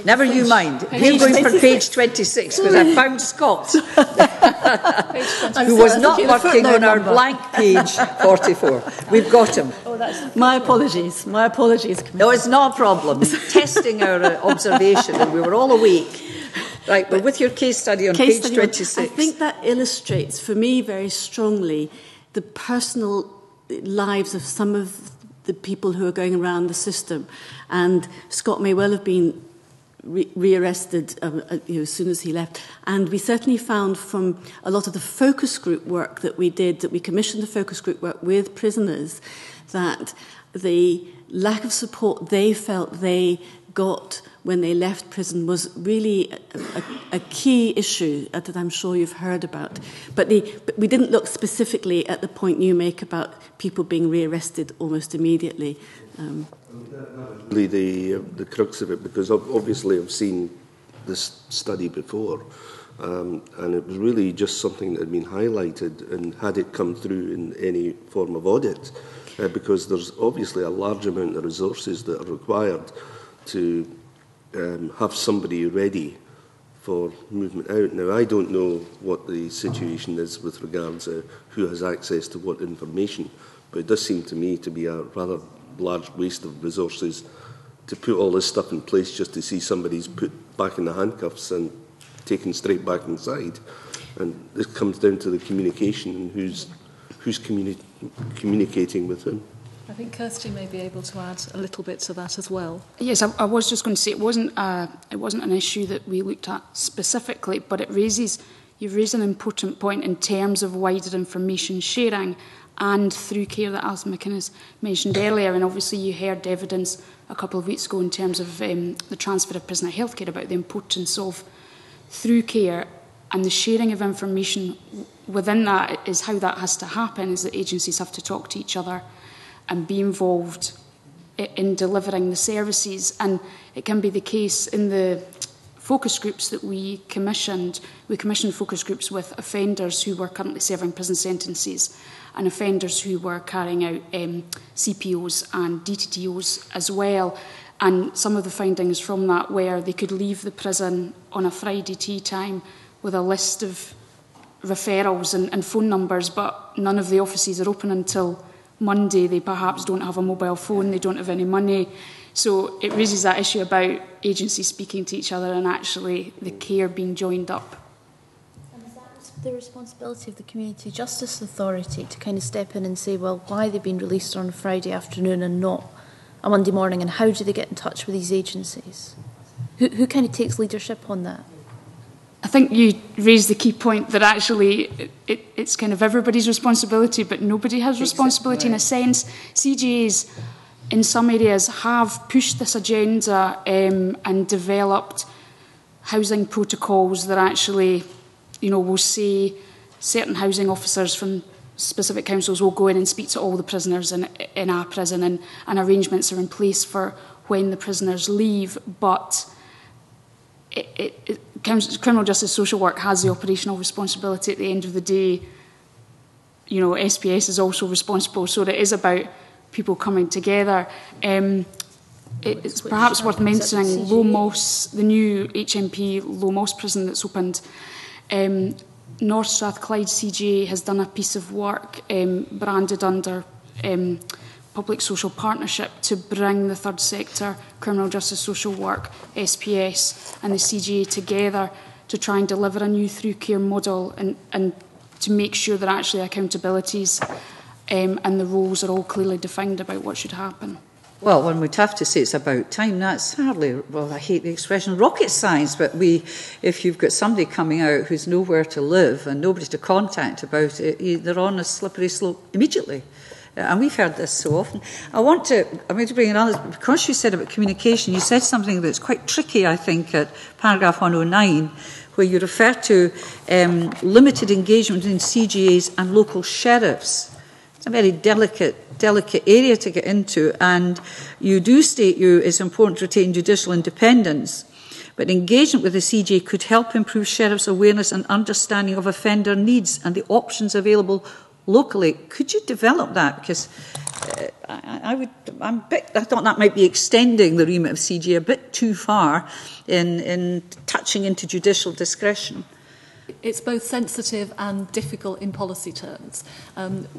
Never you mind. We're going for page 26 because I found Scott, who was not working on our blank page 44. We've got him. My apologies. My apologies. No, it's not a problem. Testing our observation, and we were all awake. Right, but with your case study on page 26. I think that illustrates for me very strongly the personal lives of some of the people who are going around the system. And Scott may well have been rearrested as soon as he left. And we certainly found from a lot of the focus group work that we did, that we commissioned the focus group work with prisoners, that the lack of support they felt they got when they left prison was really a key issue that I'm sure you've heard about. But we didn't look specifically at the point you make about people being rearrested almost immediately. Really the crux of it, because obviously I've seen this study before, and it was really just something that had been highlighted, and had it come through in any form of audit, because there's obviously a large amount of resources that are required to have somebody ready for movement out. Now, I don't know what the situation is with regards to who has access to what information, but it does seem to me to be a rather large waste of resources to put all this stuff in place just to see somebody's put back in the handcuffs and taken straight back inside. And this comes down to the communication and who's communicating with whom. I think Kirsty may be able to add a little bit to that as well. Yes, I was just going to say it wasn't an issue that we looked at specifically, but you've raised an important point in terms of wider information sharing and through care that Alison McInnes mentioned earlier. And obviously you heard evidence a couple of weeks ago in terms of the transfer of prisoner healthcare about the importance of through care, and the sharing of information within that is how that has to happen, is that agencies have to talk to each other and be involved in delivering the services. And it can be the case in the focus groups that we commissioned. We commissioned focus groups with offenders who were currently serving prison sentences and offenders who were carrying out CPOs and DTTOs as well. And some of the findings from that were they could leave the prison on a Friday tea time with a list of referrals and phone numbers, but none of the offices are open until Monday. They perhaps don't have a mobile phone, they don't have any money. So it raises that issue about agencies speaking to each other and actually the care being joined up. And is that that the responsibility of the Community Justice Authority to kind of step in and say, well, why they've been released on a Friday afternoon and not a Monday morning, and how do they get in touch with these agencies? Who kind of takes leadership on that? I think you raised the key point that actually it's kind of everybody's responsibility, but nobody has responsibility in a sense. CGAs in some areas have pushed this agenda and developed housing protocols that actually, you know, will say certain housing officers from specific councils will go in and speak to all the prisoners in our prison, and arrangements are in place for when the prisoners leave. But criminal justice social work has the operational responsibility at the end of the day. You know, SPS is also responsible, so it is about people coming together. It's perhaps worth mentioning Low Moss, the new HMP Low Moss prison that's opened. North Strathclyde CGA has done a piece of work branded under Public Social Partnership to bring the third sector, criminal justice social work, SPS and the CGA together to try and deliver a new through care model and to make sure that actually accountabilities and the roles are all clearly defined about what should happen. Well, one would have to say it's about time. That's hardly, well, I hate the expression rocket science, but if you've got somebody coming out who's nowhere to live and nobody to contact about it, they're on a slippery slope immediately. And we've heard this so often. I'm going to bring another, because you said about communication, you said something that's quite tricky, I think, at paragraph 109, where you refer to limited engagement between CGAs and local sheriffs. It's a very delicate area to get into, and you do state it's important to retain judicial independence, but engagement with the CGA could help improve sheriffs' awareness and understanding of offender needs and the options available locally. Could you develop that? Because I thought that might be extending the remit of CGA a bit too far in touching into judicial discretion. It's both sensitive and difficult in policy terms.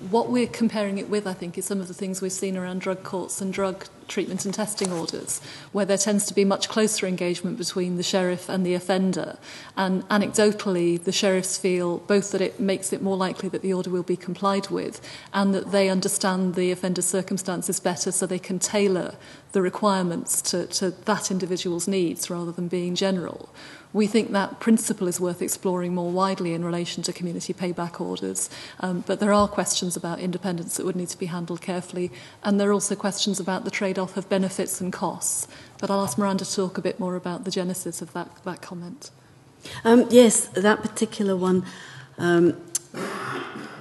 What we're comparing it with, I think, is some of the things we've seen around drug courts and drug treatment and testing orders, where there tends to be much closer engagement between the sheriff and the offender. And anecdotally, the sheriffs feel both that it makes it more likely that the order will be complied with and that they understand the offender's circumstances better, so they can tailor the requirements to that individual's needs rather than being general. We think that principle is worth exploring more widely in relation to community payback orders, but there are questions about independence that would need to be handled carefully, and there are also questions about the trade-off of benefits and costs. But I'll ask Miranda to talk a bit more about the genesis of that comment. Yes, that particular one,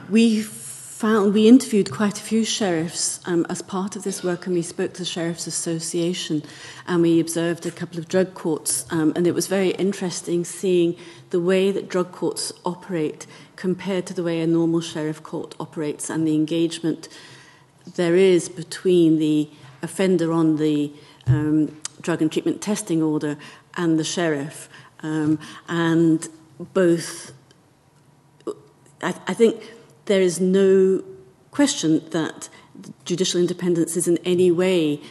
we interviewed quite a few sheriffs as part of this work, and we spoke to the Sheriffs Association, and we observed a couple of drug courts, and it was very interesting seeing the way that drug courts operate compared to the way a normal sheriff court operates, and the engagement there is between the offender on the drug and treatment testing order and the sheriff. And both, I think there is no question that judicial independence is in any way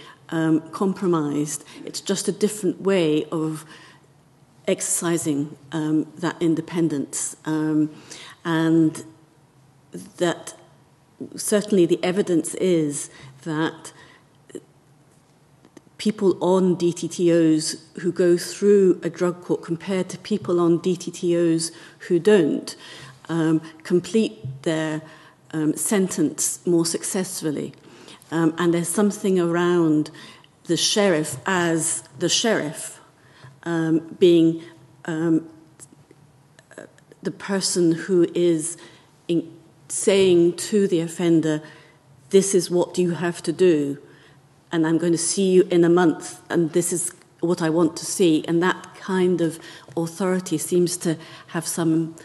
compromised. It's just a different way of exercising that independence. And that certainly the evidence is that people on DTTOs who go through a drug court compared to people on DTTOs who don't complete their sentence more successfully. And there's something around the sheriff as the sheriff being the person who is saying to the offender, this is what you have to do, and I'm going to see you in a month, and this is what I want to see. And that kind of authority seems to have some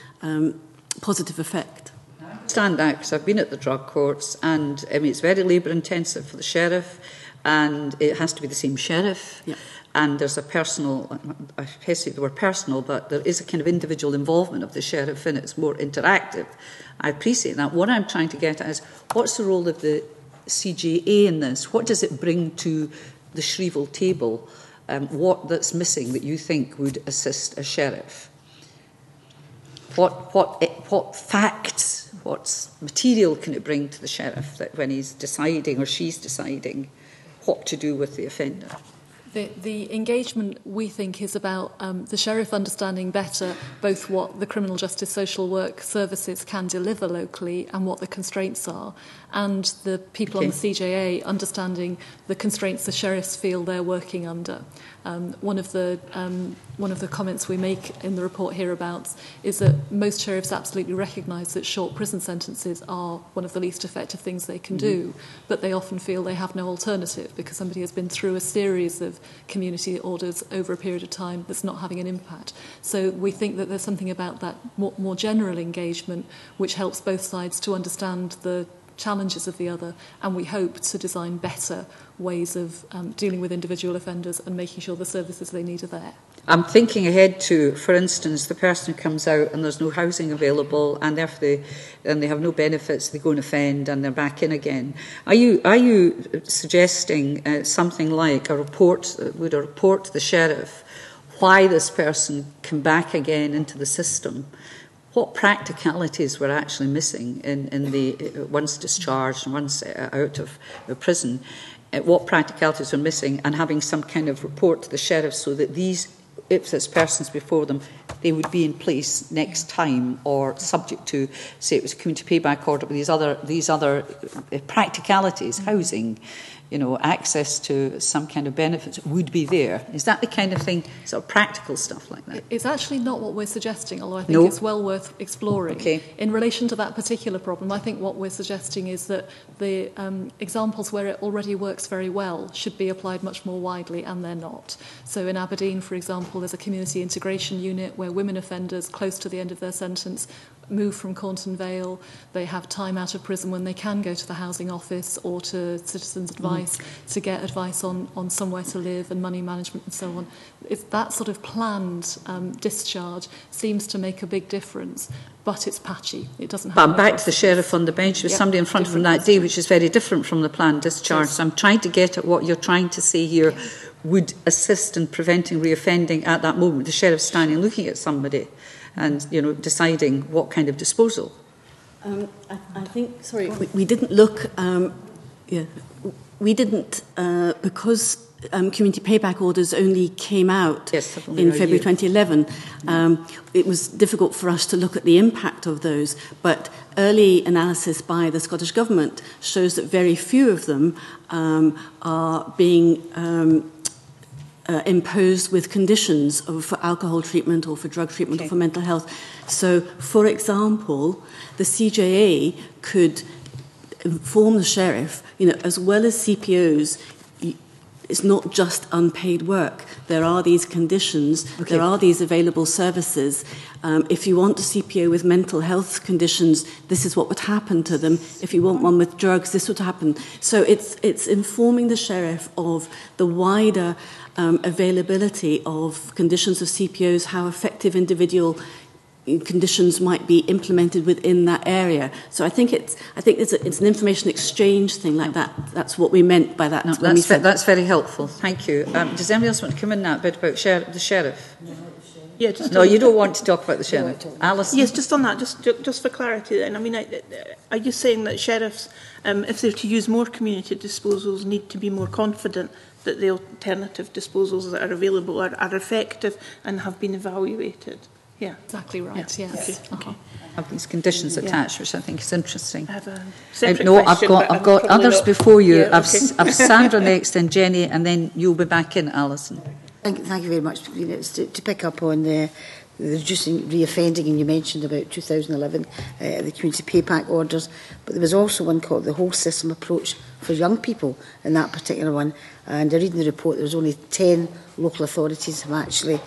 positive effect. I understand that because I've been at the drug courts, and I mean, it's very labour intensive for the sheriff, and it has to be the same sheriff. Yeah. And there's a personal, I hesitate the word personal, but there is a kind of individual involvement of the sheriff, and it's more interactive. I appreciate that. What I'm trying to get at is, what's the role of the CGA in this? What does it bring to the Shrieval table? What that's missing that you think would assist a sheriff? what facts, what material can it bring to the sheriff that when he's deciding or she's deciding what to do with the offender? The engagement, we think, is about the sheriff understanding better both what the criminal justice social work services can deliver locally and what the constraints are, and the people on the CJA understanding the constraints the sheriffs feel they're working under. One of the comments we make in the report hereabouts is that most sheriffs absolutely recognise that short prison sentences are one of the least effective things they can do, but they often feel they have no alternative because somebody has been through a series of community orders over a period of time that's not having an impact. So we think that there's something about that more general engagement which helps both sides to understand the challenges of the other, and we hope to design better ways of dealing with individual offenders and making sure the services they need are there. I'm thinking ahead to, for instance, the person who comes out and there's no housing available, and they have no benefits, they go and offend and they're back in again. Are you suggesting something like a report to the sheriff why this person came back again into the system? What practicalities were actually missing in the once discharged and once out of prison? What practicalities were missing, and having some kind of report to the sheriff so that if this person's before them, they would be in place next time, or subject to, say, it was a community payback order, but these other practicalities, housing, access to some kind of benefits would be there. Is that the kind of thing, sort of practical stuff like that? It's actually not what we're suggesting, although I think it's well worth exploring. Okay. In relation to that particular problem, I think what we're suggesting is that the examples where it already works very well should be applied much more widely, and they're not. So in Aberdeen, for example, there's a community integration unit where women offenders close to the end of their sentence move from Cornton Vale. They have time out of prison when they can go to the housing office or to Citizens Advice to get advice on somewhere to live and money management and so on. If that sort of planned discharge seems to make a big difference, but it's patchy. It doesn't. But I'm back to the sheriff on the bench. There was somebody in front of him that day, which is very different from the planned discharge. Yes. So I'm trying to get at what you're trying to say here would assist in preventing reoffending at that moment. The sheriff standing looking at somebody and deciding what kind of disposal. I think, sorry, we didn't look, we didn't, because community payback orders only came out in February 2011, it was difficult for us to look at the impact of those, but early analysis by the Scottish Government shows that very few of them are being imposed with conditions for alcohol treatment or for drug treatment or for mental health. So, for example, the CJA could inform the sheriff, as well as CPOs, it's not just unpaid work. There are these conditions, there are these available services. If you want a CPO with mental health conditions, this is what would happen to them. If you want one with drugs, this would happen. So it's informing the sheriff of the wider availability of conditions of CPOs, how effective individual conditions might be implemented within that area. So I think it's an information exchange thing like that. That's what we meant by that. No, that's very helpful. Thank you. Does anybody else want to come in that bit about the sheriff? Yeah, no, you don't want to talk about the sheriff. Alison? Yes, just on that, just for clarity then. I mean, are you saying that sheriffs, if they're to use more community disposals, need to be more confident that the alternative disposals that are available are effective and have been evaluated? Yeah, exactly right. Yeah. Yes. Okay. Have these conditions attached, which I think is interesting. I have a separate question, I've got others before you. Yeah, I've Sandra next, and Jenny, and then you'll be back in, Alison. Thank you very much. To pick up on the reducing reoffending, and you mentioned about 2011, the community payback orders, but there was also one called the whole system approach for young people in that particular one. And I read in the report there was only 10 local authorities have actually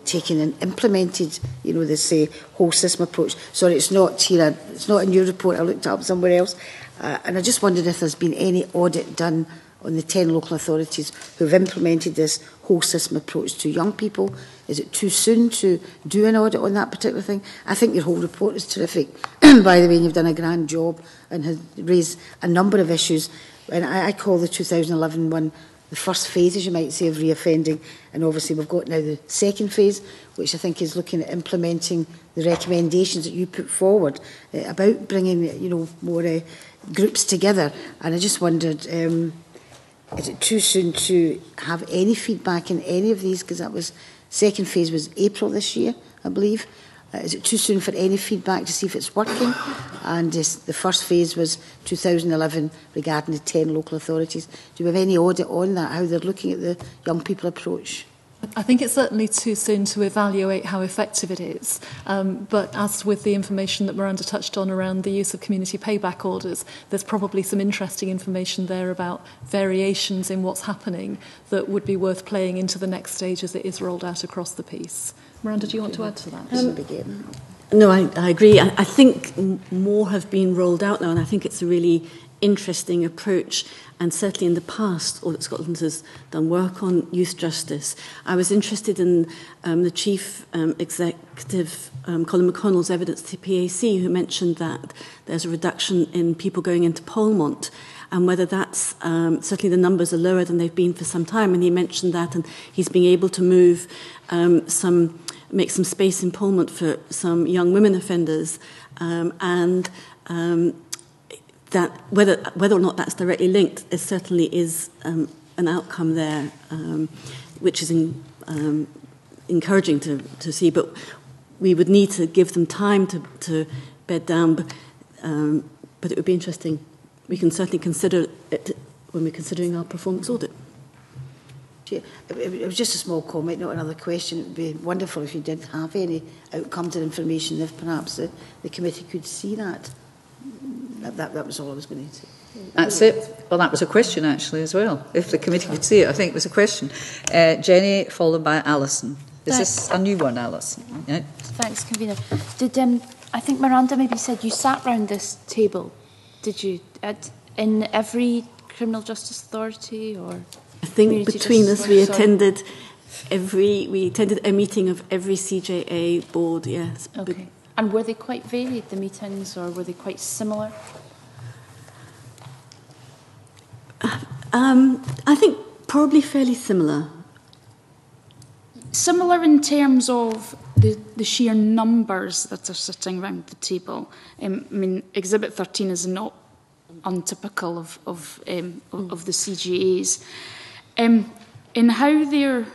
taken and implemented, this whole system approach. Sorry, it's not here. It's not in your report. I looked it up somewhere else, and I just wondered if there's been any audit done on the 10 local authorities who have implemented this whole system approach to young people. Is it too soon to do an audit on that particular thing? I think your whole report is terrific, by the way, and you've done a grand job and have raised a number of issues. And I call the 2011 one the first phase, as you might say, of reoffending, and obviously we've got now the second phase, which I think is looking at implementing the recommendations that you put forward about bringing, you know, more groups together. And I just wondered, is it too soon to have any feedback in any of these? Because that was, second phase was April this year, I believe. Is it too soon for any feedback to see if it's working? And the first phase was 2011 regarding the 10 local authorities. Do we have any audit on that, how they're looking at the young people approach? I think it's certainly too soon to evaluate how effective it is. But as with the information that Miranda touched on around the use of community payback orders, there's probably some interesting information there about variations in what's happening that would be worth playing into the next stage as it is rolled out across the piece. Miranda, do you want to add to that? No, I agree. I think more have been rolled out now, and I think it's a really interesting approach. And certainly in the past, Audit Scotland has done work on youth justice. I was interested in the Chief Executive, Colin McConnell's evidence to PAC, who mentioned that there's a reduction in people going into Polmont, and whether that's, certainly the numbers are lower than they've been for some time, and he mentioned that, and he's being able to move make some space in Polmont for some young women offenders, that whether or not that's directly linked, there certainly is an outcome there, which is encouraging to see. But we would need to give them time to bed down. But it would be interesting. We can certainly consider it when we're considering our performance audit. It was just a small comment, not another question. It would be wonderful if you did have any outcomes and information, if perhaps the committee could see that. That was all I was going to say. That's it. Well, that was a question, actually, as well. If the committee could see it, I think it was a question. Jenny, followed by Alison. Is this a new one, Alison? Yeah. Thanks, Convener. Did I think Miranda maybe said you sat round this table, did you, in every criminal justice authority or... I think between us we attended a meeting of every CJA board, yes. Okay. And were they quite varied, the meetings, or were they quite similar? I think probably fairly similar. Similar in terms of the sheer numbers that are sitting around the table. I mean, Exhibit 13 is not untypical of the CGAs. In how they're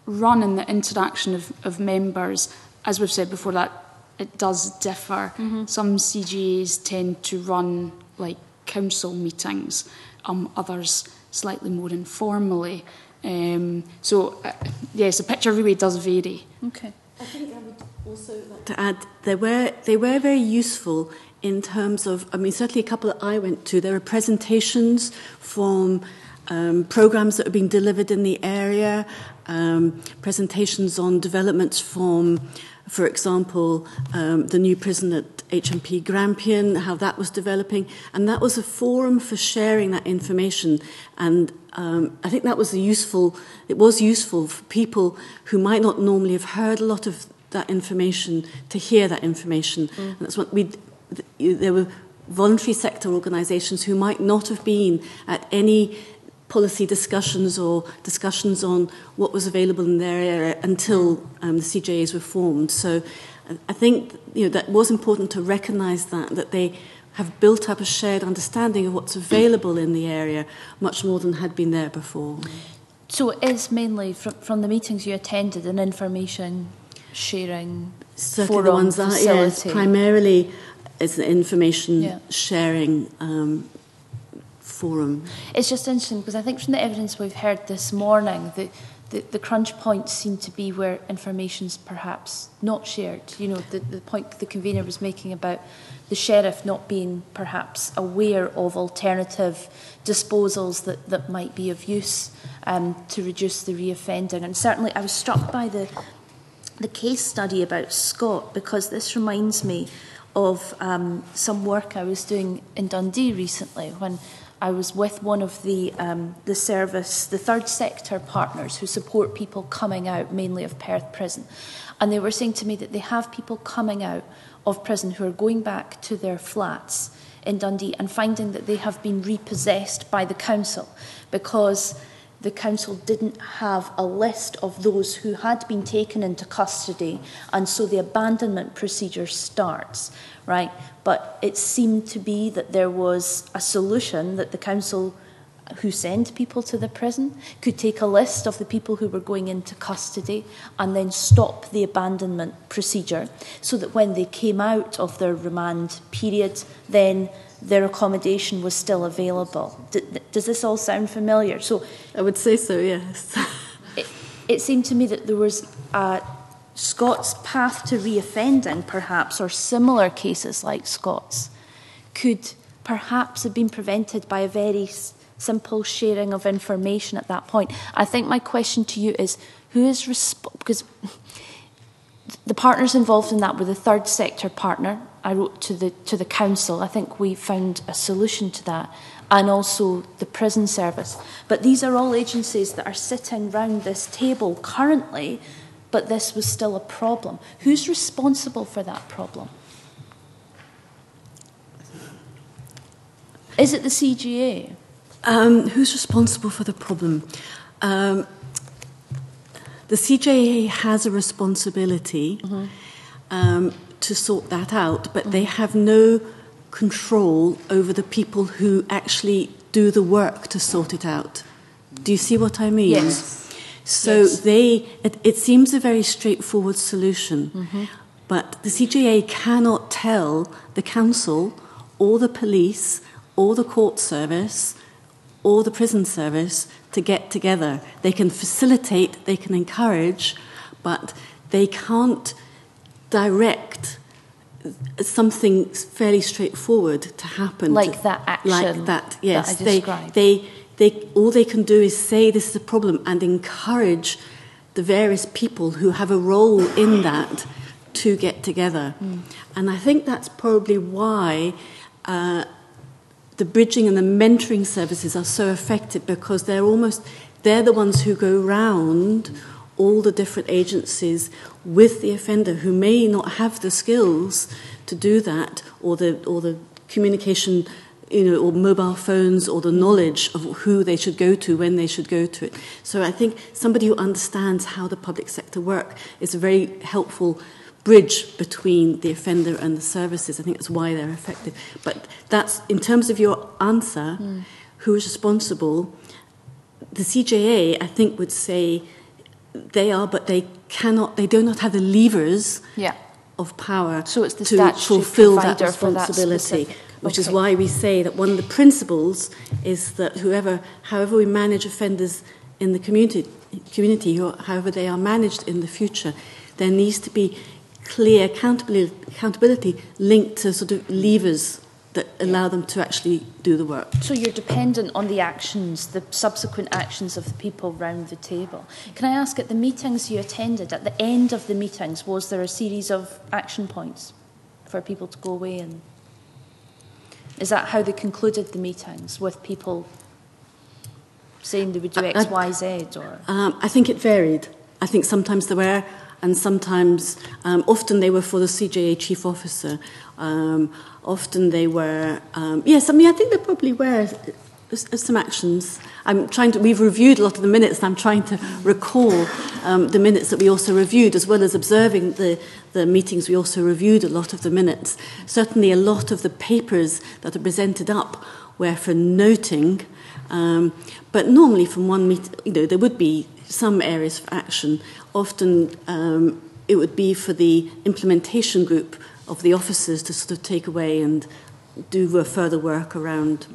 run and the interaction of members, as we've said before, that it does differ. Mm-hmm. Some CGAs tend to run like council meetings, others slightly more informally. So, yes, the picture really does vary. Okay. I think I would also like to add, they were very useful in terms of, I mean, certainly a couple that I went to, there were presentations from programmes that are being delivered in the area, presentations on developments from, for example, the new prison at HMP Grampian, how that was developing, and that was a forum for sharing that information. And I think that was it was useful for people who might not normally have heard a lot of that information to hear that information. Mm. And that's what there were voluntary sector organisations who might not have been at any policy discussions or discussions on what was available in their area until the CJAs were formed. So I think that was important to recognise that they have built up a shared understanding of what's available in the area, much more than had been there before. So it is mainly from the meetings you attended an information sharing certainly forum, the ones that facility. Yes, primarily it's an information sharing forum. It's just interesting because I think from the evidence we've heard this morning, the crunch points seem to be where information's perhaps not shared. You know, the point the convener was making about the sheriff not being perhaps aware of alternative disposals that might be of use to reduce the reoffending. And certainly I was struck by the case study about Scott, because this reminds me of some work I was doing in Dundee recently when I was with one of the service, the third sector partners who support people coming out, mainly of Perth Prison. And they were saying to me that they have people coming out of prison who are going back to their flats in Dundee and finding that they have been repossessed by the council because the council didn't have a list of those who had been taken into custody, and so the abandonment procedure starts, right? But it seemed to be that there was a solution that the council who send people to the prison could take a list of the people who were going into custody and then stop the abandonment procedure so that when they came out of their remand period, then their accommodation was still available. Does this all sound familiar? So I would say so, yes. it seemed to me that there was Scott's path to reoffending, perhaps, or similar cases like Scott's, could perhaps have been prevented by a very simple sharing of information at that point. I think my question to you is, who is responsible? Because the partners involved in that were the third sector partner. I wrote to the council. I think we found a solution to that, and also the prison service. But these are all agencies that are sitting round this table currently, but this was still a problem. Who's responsible for that problem? Is it the CGA? Who's responsible for the problem? The CJA has a responsibility to sort that out, but they have no control over the people who actually do the work to sort it out. Do you see what I mean? Yes. So it seems a very straightforward solution, but the CJA cannot tell the council or the police or the court service or the prison service to get together. They can facilitate, they can encourage, but they can't direct something fairly straightforward to happen. Like that action. Like that, yes. That I described. They all they can do is say this is a problem and encourage the various people who have a role in that to get together. And I think that's probably why the bridging and the mentoring services are so effective, because they're the ones who go round all the different agencies with the offender who may not have the skills to do that, or the communication, or mobile phones, or the knowledge of who they should go to when they should go to it. So I think somebody who understands how the public sector work is a very helpful bridge between the offender and the services. I think that's why they're effective. But that's, in terms of your answer, who is responsible, the CJA, I think, would say they are, but they do not have the levers of power so it's the to fulfill that responsibility. Which is why we say that one of the principles is that however we manage offenders in the community, or however they are managed in the future, there needs to be clear accountability linked to sort of levers that allow them to actually do the work. So you're dependent on the actions, the subsequent actions of the people round the table. Can I ask, at the meetings you attended, at the end of the meetings, was there a series of action points for people to go away and... Is that how they concluded the meetings, with people saying they would do X, Y, Z? Or I think it varied. I think sometimes there were, and sometimes, often they were for the CJA chief officer. Often they were, yes, I mean, I think there probably were some actions. We've reviewed a lot of the minutes, and I'm trying to recall the minutes that we also reviewed, as well as observing the meetings. We also reviewed a lot of the minutes. Certainly a lot of the papers that are presented up were for noting, but normally from one meeting, there would be some areas for action. Often it would be for the implementation group of the officers to sort of take away and do further work around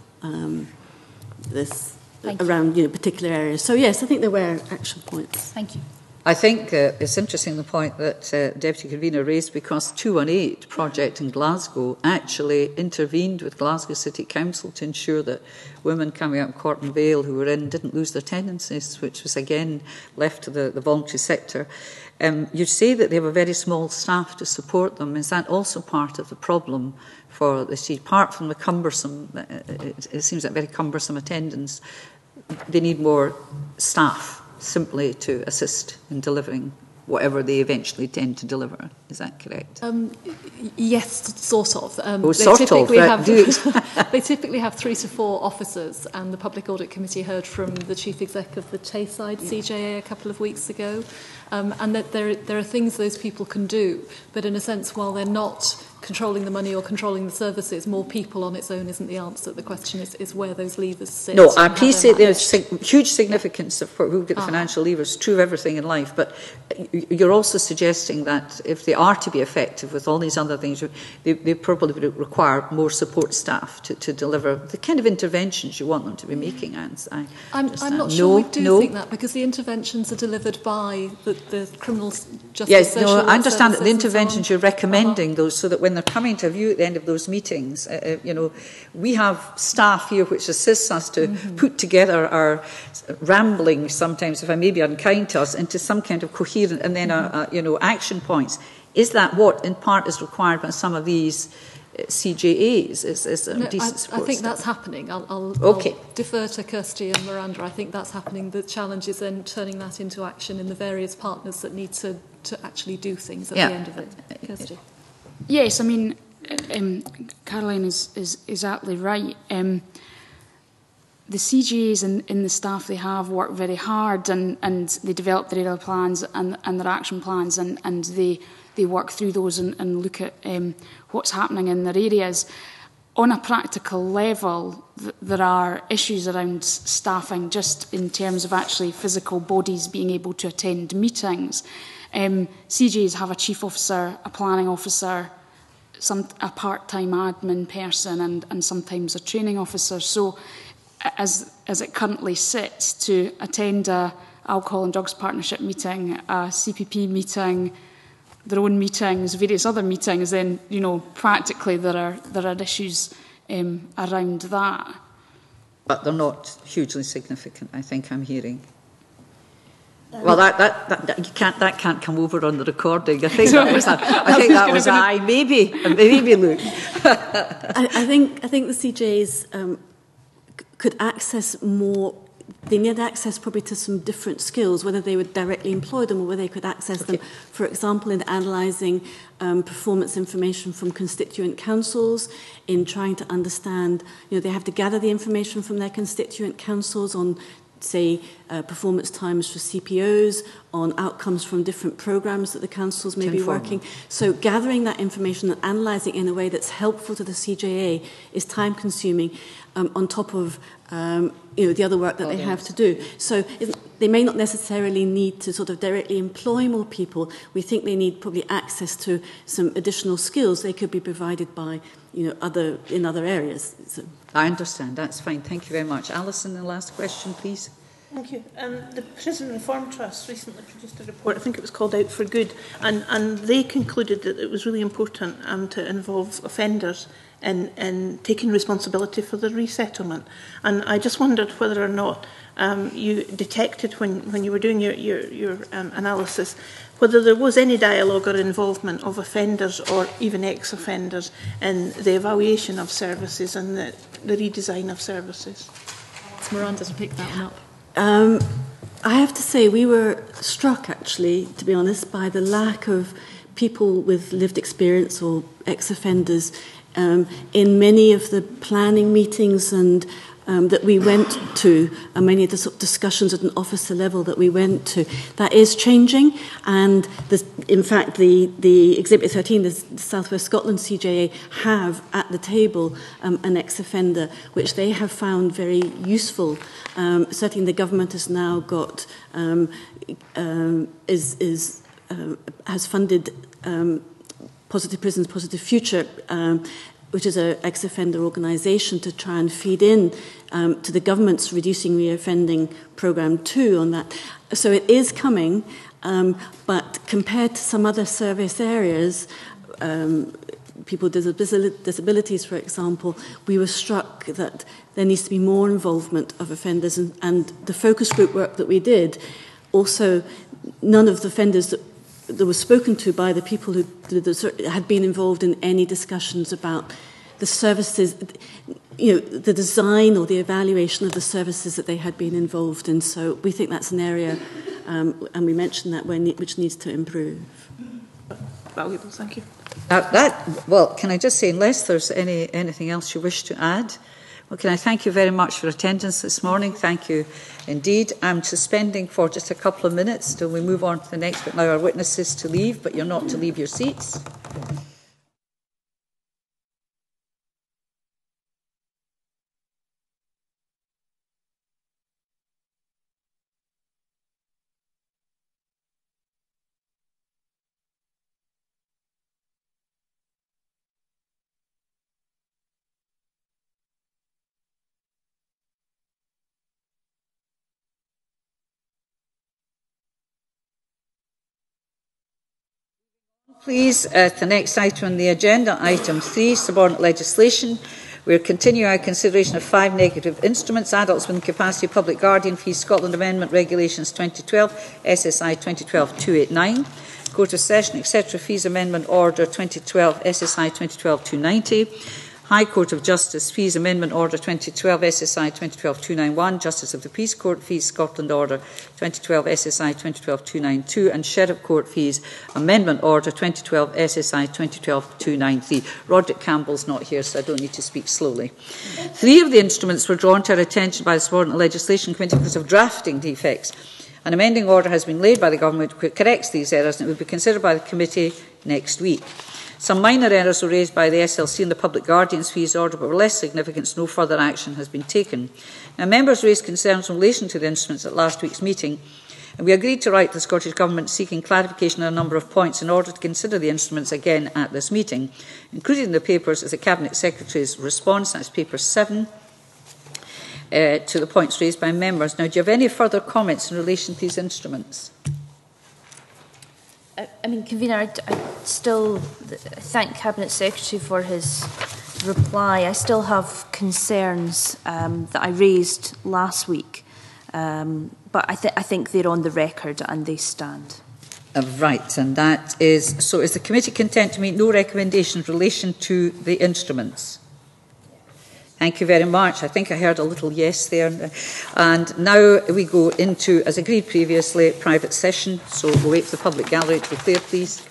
particular areas. So yes, I think there were action points. Thank you. I think it's interesting the point that Deputy Convener raised, because 218 project in Glasgow actually intervened with Glasgow City Council to ensure that women coming out of Corton Vale who were in didn't lose their tenancies, which was again left to the voluntary sector. You say that they have a very small staff to support them. Is that also part of the problem for the city? Apart from the cumbersome, it seems like very cumbersome attendance, they need more staff simply to assist in delivering whatever they eventually tend to deliver. Is that correct? Yes, sort of. They typically have 3 to 4 officers, and the Public Audit Committee heard from the Chief Exec of the Tayside CJA a couple of weeks ago, and that there are things those people can do, but in a sense, while they're not controlling the money or controlling the services, more people on its own isn't the answer. The question is where those levers sit. No, I appreciate there's huge significance for who get the financial levers, true of everything in life, but you're also suggesting that if they are to be effective with all these other things, they probably would require more support staff to deliver the kind of interventions you want them to be making. I'm not sure we do think that, because the interventions are delivered by the criminal justice. Yes, no, I understand that the interventions you're recommending those, so that when they're coming to view at the end of those meetings, we have staff here which assists us to put together our ramblings, sometimes, if I may be unkind to us, into some kind of coherent and then action points. Is that what in part is required by some of these CJAs? I think that's happening. I'll defer to Kirsty and Miranda. I think that's happening. The challenge is then turning that into action in the various partners that need to actually do things at the end of it. Kirsty. Yes, I mean, Caroline is exactly right. The CGAs and the staff they have work very hard, and they develop their area plans and their action plans, and they work through those and look at what's happening in their areas. On a practical level, there are issues around staffing, just in terms of actually physical bodies being able to attend meetings. CGAs have a chief officer, a planning officer, a part-time admin person, and sometimes a training officer. So as it currently sits, to attend a Alcohol and Drugs Partnership meeting, a CPP meeting, their own meetings, various other meetings, then, practically there are issues around that. But they're not hugely significant, I think I'm hearing. Well, that can't come over on the recording. I think that was maybe Luke. I think the CJs could access more. They need access probably to some different skills, whether they would directly employ them or whether they could access them, for example, in analysing performance information from constituent councils, in trying to understand, they have to gather the information from their constituent councils on, say, performance times for CPOs, on outcomes from different programmes that the councils may be working. So gathering that information and analysing it in a way that's helpful to the CJA is time-consuming, on top of the other work that they have to do. So they may not necessarily need to sort of directly employ more people. We think they need probably access to some additional skills they could be provided by in other areas. So. I understand. That's fine. Thank you very much. Alison, the last question, please. Thank you. The Prison Reform Trust recently produced a report, I think it was called Out for Good, and they concluded that it was really important to involve offenders in taking responsibility for the resettlement. And I just wondered whether or not you detected, when you were doing your analysis, whether there was any dialogue or involvement of offenders or even ex-offenders in the evaluation of services and the redesign of services. It's Miranda to pick that one up. I have to say we were struck, actually, to be honest, by the lack of people with lived experience or ex-offenders in many of the planning meetings and that we went to, and many of the sort of discussions at an officer level that we went to. That is changing, and in fact the Exhibit 13, the South West Scotland CJA, have at the table an ex-offender, which they have found very useful. Certainly the government has now got, has funded Positive Prisons, Positive Future, which is an ex-offender organisation, to try and feed in to the government's Reducing Reoffending Programme 2 on that. So it is coming, But compared to some other service areas, people with disabilities, for example, we were struck that there needs to be more involvement of offenders, and the focus group work that we did, also none of the offenders that were spoken to by the people who had been involved in any discussions about the services, the design or the evaluation of the services that they had been involved in. So we think that's an area, and we mentioned that, which needs to improve. Valuable, thank you. Well, can I just say, unless there's anything else you wish to add, well, can I thank you very much for attendance this morning? Thank you indeed. I'm suspending for just a couple of minutes till we move on to the next bit. Now, our witnesses to leave, but you're not to leave your seats. Please, the next item on the agenda, item 3, subordinate legislation. We'll continue our consideration of 5 negative instruments, Adults with Incapacity Public Guardian Fees Scotland Amendment Regulations 2012, SSI 2012-289, Court of Session, etc. Fees Amendment Order 2012, SSI 2012-290, High Court of Justice Fees Amendment Order 2012 SSI 2012-291, Justice of the Peace Court Fees Scotland Order 2012 SSI 2012-292 and Sheriff Court Fees Amendment Order 2012 SSI 2012-293. Roderick Campbell's not here, so I don't need to speak slowly. 3 of the instruments were drawn to our attention by the Subordinate Legislation Committee because of drafting defects. An amending order has been laid by the Government which corrects these errors, and it will be considered by the Committee next week. Some minor errors were raised by the SLC in the Public Guardian's Fees Order, but were less significant, so no further action has been taken. Now, members raised concerns in relation to the instruments at last week's meeting, and we agreed to write to the Scottish Government seeking clarification on a number of points in order to consider the instruments again at this meeting. Included in the papers is the Cabinet Secretary's response, that's paper 7, to the points raised by members. Now, do you have any further comments in relation to these instruments? I mean, Convener, I still thank Cabinet Secretary for his reply. I still have concerns that I raised last week, but I think they're on the record and they stand. Right, and that is, so is the committee content to make no recommendations in relation to the instruments? Thank you very much. I think I heard a little yes there. And now we go into, as agreed previously, private session. So we'll wait for the public gallery to declare, please.